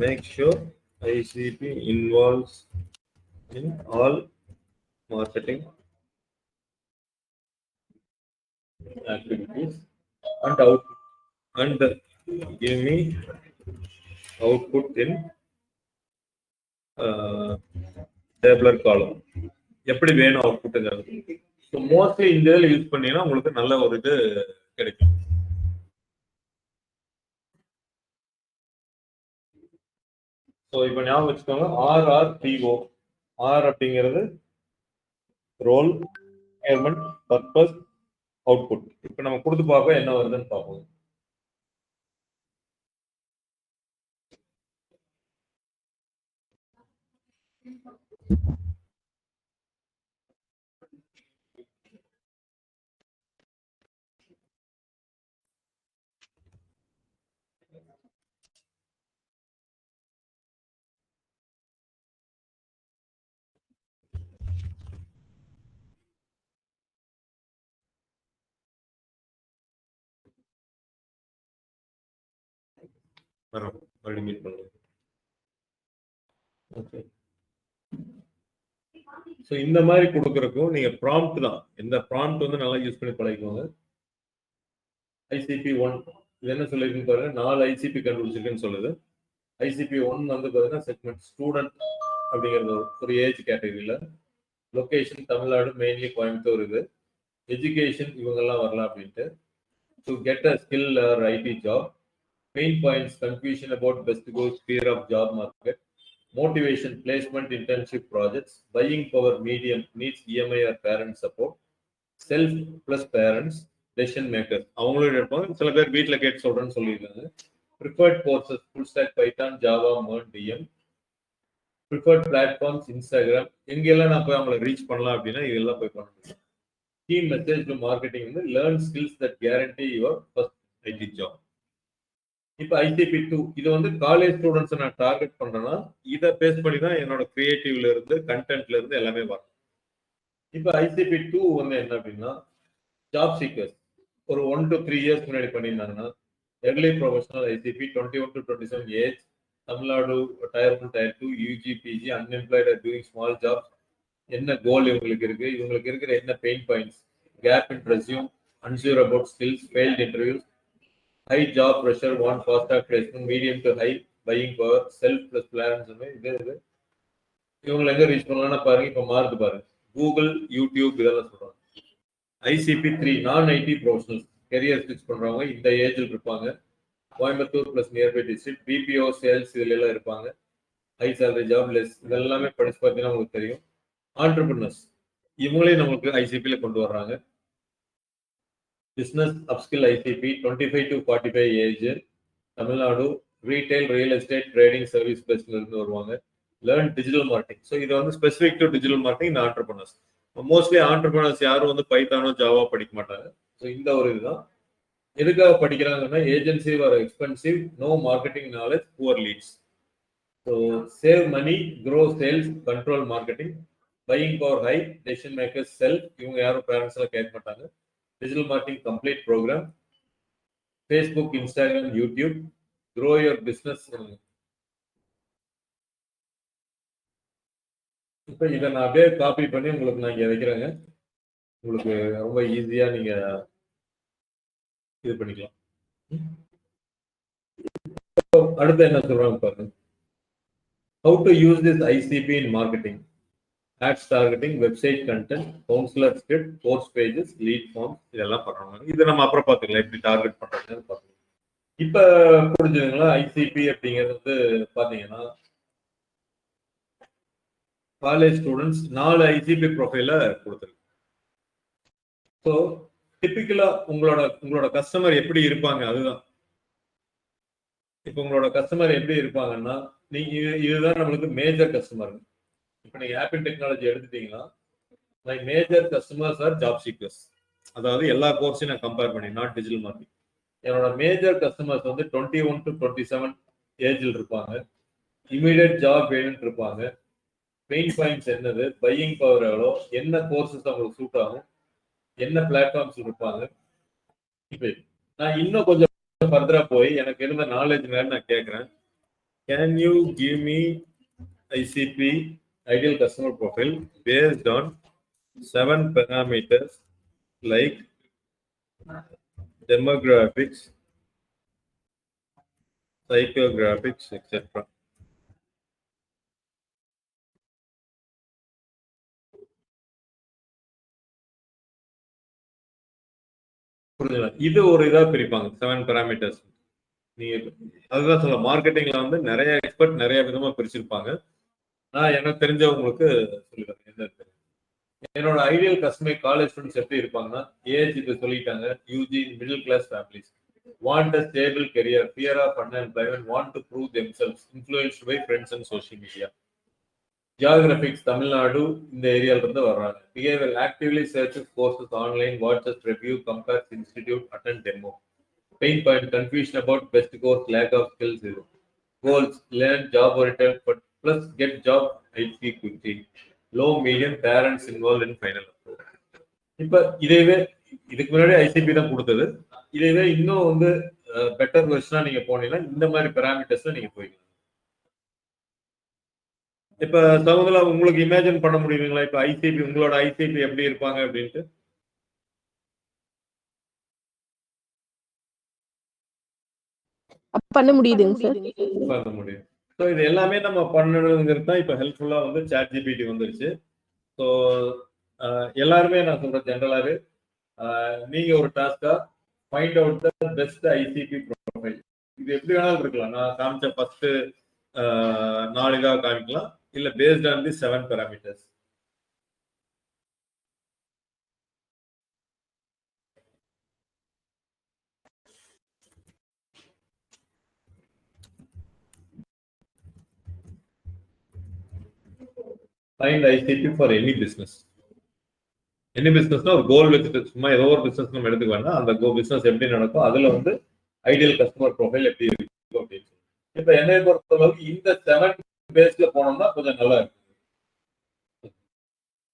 make sure ICP involves in all marketing activities and give me output in tabular column. எப்படி வேணும் அவுட்புட்ங்கிறது. So mostly இந்த இதில் யூஸ் பண்ணீங்கன்னா உங்களுக்கு நல்ல ஒரு இது கிடைக்கும். ஸோ இப்போ ஞாபகம் வச்சுக்கோங்க, RRTO. ஆர் அப்படிங்கிறது ரோல், ரெக்யர்மெண்ட், பர்பஸ், அவுட்புட். இப்போ நம்ம கொடுத்து பார்ப்போம் என்ன வருதுன்னு பார்ப்போம். மறுபடியும் மீட் பண்ணுவோம். ஓகே. ஸோ இந்த மாதிரி கொடுக்குறக்கும் நீங்க ப்ராம்ப்ட் தான். இந்த ப்ராம்ப்ட் வந்து நல்லா யூஸ் பண்ணி பழகிக்கோங்க. ICP1 இது என்ன சொல்லிருக்குன்னு பாருங்க. 4 ICP கண்டுபிடிச்சிருக்குன்னு சொல்லுது. ICP1 வந்து பாத்தீங்கன்னா செக்மெண்ட் ஸ்டூடெண்ட் அப்படிங்கிறது ஒரு ஏஜ் கேட்டகரியில. Location Tamil Nadu, mainly Coimbatore. இது எஜுகேஷன் இவங்கெல்லாம் வரலாம் அப்படின்ட்டு. To get a skill R IT job. Main points: confusion about best goals, fear of job market, motivation, placement, internship projects, buying power medium, needs EMI or parent support, self plus parents, decision makers. அவங்களும் இருப்பாங்க. சில பேர் வீட்டில் கேட்டு சொல்றேன்னு சொல்லியிருக்காங்க. Preferred courses: full stack, Python, Java, MERN, DM. Preferred platforms: Instagram. எங்கெல்லாம் நான் போய் அவங்களை ரீச் பண்ணலாம் அப்படின்னா இதெல்லாம் போய் பண்ண முடியும். Key message to marketing வந்து learn skills that guarantee your first IT job. இப்போ ICP2 இது வந்து காலேஜ் ஸ்டூடெண்ட்ஸ் நான் டார்கெட் பண்றேன்னா இதை பேஸ் பண்ணி தான் என்னோட கிரியேட்டிவ்ல இருந்து கண்டென்ட்ல இருந்து எல்லாமே வரும். இப்போ ICP2 வந்து என்ன அப்படின்னா ஜாப் சீக்கர்ஸ் ஒரு 1 to 3 years முன்னாடி பண்ணியிருந்தாங்கன்னா early professional ICP 21 to 27 age, Tamil Nadu Tier 1 Tier 2 UG PG unemployed or doing small jobs. என்ன கோல் இவங்களுக்கு இருக்கு, இவங்களுக்கு இருக்கிற என்ன pain points, gap in resume, unsure about skills, failed interviews, high job pressure, want fast track placement, medium to high buying power, self plus plans. இது இவங்களை எங்க reach பண்ணலாம்னா பாருங்க. இப்போ மார்க் பாருங்க, கூகுள், யூடியூப் இதெல்லாம் சொல்றாங்க. ICP3 நான் IT ப்ரொஃபஷனல்ஸ், கெரியர் ஸ்விட்ச் பண்றவங்க இந்த ஏஜில் இருப்பாங்க. Coimbatore plus nearby district, BPO sales இதுல எல்லாம் இருப்பாங்க. ஹை சேலரி ஜாப், லெஸ் இதெல்லாமே படிச்சு பார்த்தீங்கன்னா உங்களுக்கு தெரியும். ஆண்டர்பிரினர்ஸ் இவங்களே நம்மளுக்கு ICPல கொண்டு வர்றாங்க. Business upskill ICP 25 to 45 age, Tamil Nadu. Retail, real estate, trading, service பேஸ்ல இருந்து வருவாங்க. Learn digital marketing. ஸோ இது வந்து ஸ்பெசிஃபிக் டு டிஜிட்டல் மார்க்கெட்டிங். இந்த ஆண்டர்பிரினர்ஸ் மோஸ்ட்லி ஆண்டர்பிரினர்ஸ் யாரும் வந்து பைத்தானோ ஜாவா படிக்க மாட்டாங்க. ஸோ இந்த ஒரு இதுதான் எதுக்காக படிக்கிறாங்கன்னா agency are expensive, no marketing knowledge, poor leads. So save money, grow sales, control marketing, buying power high, decision makers self. இவங்க யாரும் பேரண்ட்ஸ் எல்லாம் கேட்க மாட்டாங்க. Digital marketing complete program, Facebook, Instagram, YouTube, grow your business. இப்போ இதை நான் அப்படியே copy பண்ணி உங்களுக்கு நான் இங்கே வைக்கிறேங்க. உங்களுக்கு ரொம்ப ஈஸியா நீங்க இது பண்ணிக்கலாம். அடுத்து என்ன சொல்றாங்க பாருங்க. How to use this ICP in marketing? Ads targeting, website content, counselor script, course pages, lead forms இதெல்லாம் பண்றாங்க. இது நம்ம அப்புறம் பார்த்துக்கலாம் எப்படி டார்கெட் பண்றதுன்னு பார்த்துக்கலாம். இப்ப புரிஞ்சுதுங்களா? ICP அப்படிங்கிறது வந்து பாத்தீங்கன்னா காலேஜ் ஸ்டூடெண்ட்ஸ் 4 ICP ப்ரொஃபைல கொடுத்துருக்கு. ஸோ டிபிக்கலா உங்களோட கஸ்டமர் எப்படி இருப்பாங்க அதுதான். இப்போ உங்களோட கஸ்டமர் எப்படி இருப்பாங்கன்னா நீங்க இதுதான் நம்மளுக்கு மேஜர் கஸ்டமர். இப்போ நீங்க ஆப்பிள் டெக்னாலஜி எடுத்துட்டீங்கன்னா my major customers are job seekers. அதாவது எல்லா கோர்ஸையும் நான் கம்பேர் பண்ணி, நாட் டிஜிட்டல் மார்க்கெட்டிங். என்னோட மேஜர் கஸ்டமர்ஸ் வந்து 21 to 27 ஏஜில் இருப்பாங்க. இமீடியட் ஜாப் வேணும்னு இருப்பாங்க. பெயின் பாயிண்ட்ஸ் என்னது, பையிங் பவர் எவ்வளோ, என்ன கோர்சஸ் அவங்களுக்கு சூட் ஆகும், என்ன பிளாட்ஃபார்ம்ஸ் இருப்பாங்க. இப்போ நான் இன்னும் கொஞ்சம் ஃபர்தரா போய் எனக்கு இருந்த நாலேஜ் மேல நான் கேட்குறேன். Can you give me ICP ideal customer profile based on 7 parameters like demographics, psychographics, etc. இது ஒரு இதா பிரிப்பாங்க 7 parameters. நீங்க அதுதான் சொல்ல, மார்க்கெட்டிங்ல வந்து நிறைய எக்ஸ்பர்ட் நிறைய விதமா பிரிச்சிருப்பாங்க. நான் எனக்கு தெரிஞ்சவங்களுக்கு சொல்லுவேன். என்னோட ஐடியல் கஸ்டமர் காலேஜ் ஸ்டூடெண்ட்ஸ் எப்படி இருப்பாங்கன்னா, ஏஜ் இது சொல்லிட்டாங்க, UG, middle class families, want a stable career, fear of unemployment, want to prove themselves, influenced by friends and social media. Geographics, Tamil Nadu இந்த ஏரியால இருந்து வர்றாங்க. Behavior, actively searches courses online, watches review, compares institute, attend demo. Pain point, confusion about best course, lack of skills. Goals, learn job oriented, but plus get job IT quickly. Low, medium, parents involved in final approval. இப்ப இதேவே இதுக்கு முன்னாடி ICP தான் கொடுத்தது. இதேவே இன்னும் வந்து better வெர்ஷனா நீங்க போனீங்கன்னா இந்த மாதிரி பேராமீட்டர்ஸ்ல நீங்க போய்க்கலாம். இப்ப சகோதரா உங்களுக்கு இமேஜின் பண்ண முடியுங்களா, இப்ப ஐசிபி உங்களோட ஐசிபி எப்படி இருப்பாங்க அப்படின்ட்டு? பண்ண முடியுதுங்க சார். பண்ண முடியும். ஸோ இது எல்லாமே நம்ம பண்ணணுங்கிறது தான் இப்போ ஹெல்ப்ஃபுல்லா வந்து சாட் ஜிபிடி வந்துருச்சு. ஸோ எல்லாருமே நான் சொல்றேன் ஜென்ரலாவே, நீங்க ஒரு டாஸ்கா find out the best ICP profile. இது எப்படி வேணாலும் இருக்கலாம். நான் காமிச்ச 10 4 இதாக காமிக்கலாம், இல்ல based on the 7 parameters. Find ICP for any business. Any businessனா ஒரு கோல் வச்சுட்டு, சும்மா ஏதோ ஒரு பிசினஸ் நம்ம எடுத்துக்க வேண்டாம், அந்த பிசினஸ் எப்படி நடக்கும், அதுல வந்து ஐடியல் கஸ்டமர் ப்ரொஃபைல் எப்படி இருக்கும் அப்படின்னு. இப்ப என்னை பொறுத்தளவுக்கு இந்த 7 பேஸ்ல போனோம்னா கொஞ்சம் நல்லா இருக்கும்.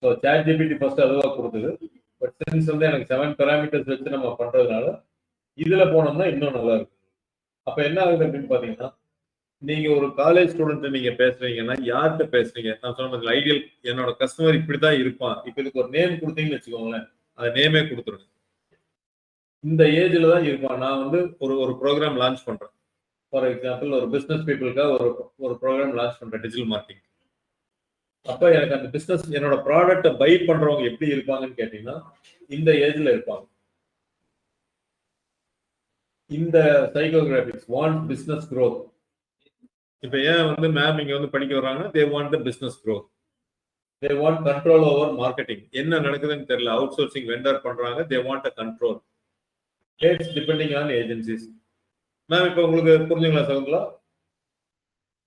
ஸோ சாட் ஜிபிடி ஃபர்ஸ்ட் அதுவா கொடுத்தது, பட் சின்ஸ் வந்து எனக்கு 7 parameters வச்சு நம்ம பண்றதுனால இதுல போனோம்னா இன்னும் நல்லா இருக்கும். அப்ப என்ன ஆகுது அப்படின்னு பாத்தீங்கன்னா, நீங்க ஒரு காலேஜ் ஸ்டூடெண்ட் நீங்க பேசுறீங்கன்னா யார்கிட்ட பேசுறீங்க? நான் சொன்ன ஐடியல் என்னோட கஸ்டமர் இப்படிதான் இருப்பான். இப்ப இதுக்கு ஒரு நேம் கொடுத்தீங்கன்னு வச்சுக்கோங்களேன், அந்த நேமே கொடுத்துருங்க. இந்த ஏஜ்ல தான் இருப்பான். நான் வந்து ஒரு ப்ரோக்ராம் லான்ச் பண்றேன். ஃபார் எக்ஸாம்பிள் ஒரு பிசினஸ் பீப்புளுக்காக ஒரு ப்ரோக்ராம் லான்ச் பண்றேன், டிஜிட்டல் மார்க்கெட்டிங். அப்ப எனக்கு அந்த பிசினஸ் என்னோட ப்ராடக்ட்டை பை பண்றவங்க எப்படி இருப்பாங்கன்னு கேட்டீங்கன்னா இந்த ஏஜ்ல இருப்பாங்க. இந்த சைக்கோகிராபிக்ஸ் வாண்ட் பிசினஸ் growth. இப்ப ஏன் வந்து மேம் இங்க வந்து படிக்க வர்றாங்கன்னா, they want the business growth. They want control over marketing. என்ன நடக்குதுன்னு தெரியல, அவுட் சோர்சிங் வெண்டர் பண்றாங்க, they want a control. Rates depending on agencies. Ma'am இப்ப உங்களுக்கு புரிஞ்சுங்களா சகுந்தலா?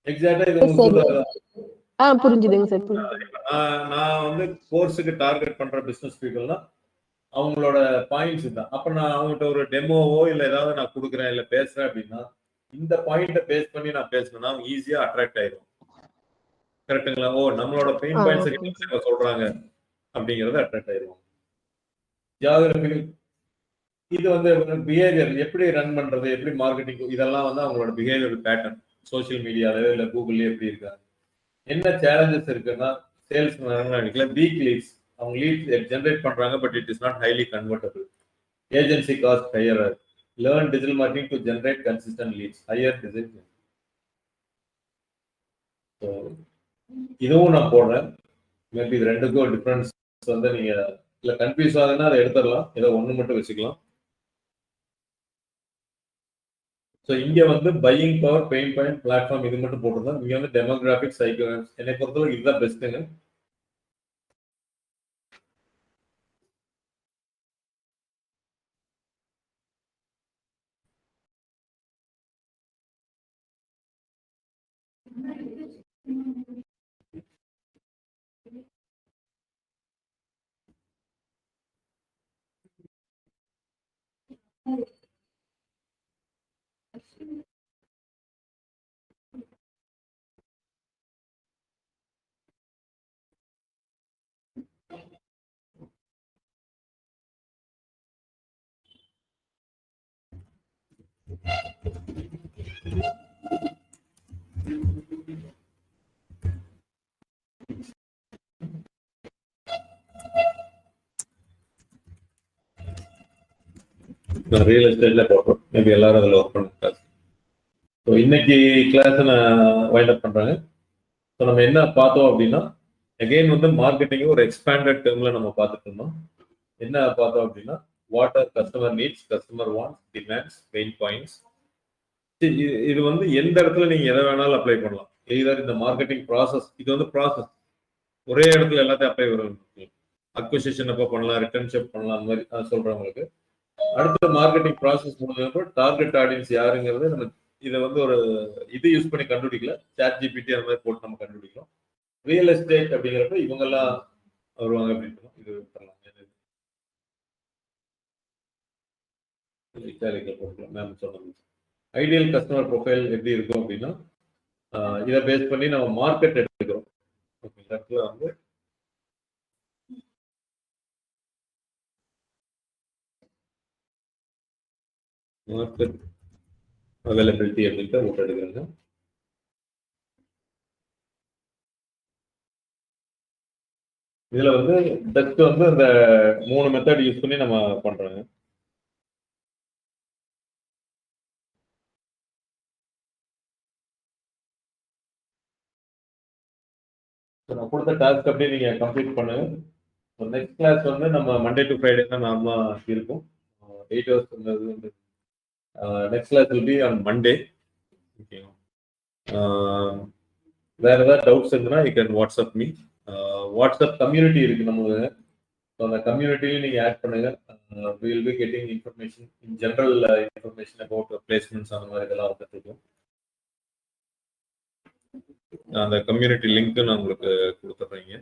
எக்ஸாக்ட்டா இது உங்களுக்கு சொல்றதா? புரிஞ்சுதுங்க சார். நான் வந்து கோர்ஸுக்கு டார்கெட் பண்ற பிசினஸ் பீப்புள்னா அவங்களோட பாயிண்ட்ஸ் தான். அப்ப நான் அவங்ககிட்ட ஒரு டெமோவோ இல்ல ஏதாவது நான் கொடுக்குறேன் இல்ல பேசுறேன் அப்படின்னா, இந்த பாயிண்ட பேஸ் பண்ணி நான் பேசினா ஈஸியா அட்ராக்ட் ஆயிடும். கரெக்ட்டுங்களா? ஓ நம்மளோட பெயின் பாயிண்ட்ஸ் சொல்றாங்க அப்படிங்கறது அட்ராக்ட் ஆயிடும். ஜியோகிராபிக்கல் இது வந்து பிஹேவியர் எப்படி ரன் பண்றது, எப்படி மார்க்கெட்டிங், இதெல்லாம் வந்து அவங்களோட பிஹேவியர் பேட்டர்ன் சோசியல் மீடியால இல்ல கூகுள்லயே எப்படி இருக்காங்க, என்ன சேலஞ்சஸ் இருக்குன்னா சேல்ஸ் வீக் லீட்ஸ், அவங்க லீட் ஜெனரேட் பண்றாங்க but it is not highly convertible. Agency cost higher. Learn digital marketing to generate consistent leads, higher digital. So இதுவும் நான் போடுறேன். மேபி இது ரெண்டுக்கும் டிஃபரன்ஸ் வந்து நீங்க இல்ல கன்ஃபியூஸ் ஆகுதுன்னா அதை எடுத்துடலாம், ஏதோ ஒன்று மட்டும் வச்சுக்கலாம். ஸோ இங்க வந்து buying power, pain point, platform இது மட்டும் போட்டிருந்தோம். இங்க வந்து டெமோகிராபிக், சைக்கோகிராபிக்ஸ் என்னை பொறுத்தவரை இதுதான் பெஸ்ட்டுங்க. ரியல் எஸ்டேட்ல பார்ப்போம். மேபி எல்லாரும் அதில் ஒர்க் பண்ண கிளாஸ். ஸோ இன்னைக்கு கிளாஸ் நான் வைண்ட் அப் பண்றாங்க. ஸோ நம்ம என்ன பார்த்தோம் அப்படின்னா, அகெயின் வந்து மார்க்கெட்டிங் ஒரு எக்ஸ்பேண்டட் டேர்ம்ல நம்ம பார்த்துட்டு இருந்தோம். என்ன பார்த்தோம் அப்படின்னா, what are customer needs, customer wants, demands, pain points. இது வந்து எந்த இடத்துல நீங்க எதை வேணாலும் அப்ளை பண்ணலாம். எய்தர் இந்த மார்க்கெட்டிங் ப்ராசஸ், இது வந்து ப்ராசஸ் ஒரே இடத்துல எல்லாத்தையும் அப்ளை வரும். அக்விசிஷன் அப்போ பண்ணலாம், ரிட்டர்ன்ஷிப் பண்ணலாம், அந்த மாதிரி சொல்றவங்களுக்கு. அடுத்த மார்க்கெட்டிங் ப்ராசஸ் முடிஞ்சப்போ டார்கெட் ஆடியன்ஸ் யாருங்கிறது நம்ம இதை வந்து ஒரு இது யூஸ் பண்ணி கண்டுபிடிக்கல, சாட் ஜிபிடி அந்த மாதிரி போட்டு நம்ம கண்டுபிடிக்கிறோம். ரியல் எஸ்டேட் அப்படிங்கிறப்ப இவங்கெல்லாம் வருவாங்க அப்படின்னு இது பண்ணலாம். மேம் சொன்னது ஐடியல் கஸ்டமர் ப்ரொஃபைல் எப்படி இருக்கும் அப்படின்னா, இதை பேஸ் பண்ணி நம்ம மார்க்கெட் எடுத்துக்கிறோம். இடத்துல வந்து மார்க்கெட் அவைலபிலிட்டி அப்படின்ட்டு ஓட்டு எடுக்கிறாங்க. இதுல வந்து டெஸ்ட் வந்து இந்த 3 மெத்தட் யூஸ் பண்ணி நம்ம பண்றோங்க. நான் கொடுத்த டாஸ்க் அப்படியே நீங்க கம்ப்ளீட் பண்ணுங்க. நெக்ஸ்ட் கிளாஸ் வந்து நம்ம மண்டே டு ஃப்ரைடே தான் நாம இருக்கும். 8 hours வந்து next class will be on Monday. Okay. வேற ஏதாவது டவுட்ஸ் இருந்ததுன்னா you can WhatsApp me. WhatsApp community இருக்கு நமக்கு. அந்த கம்யூனிட்டியில் நீங்க ஆட் பண்ணுங்க. we will be getting information in general information about placements அந்த மாதிரி இதெல்லாம் வந்துட்டு இருக்கும். அந்த கம்யூனிட்டி லிங்க் நான் உங்களுக்கு கொடுத்துட்றேங்க.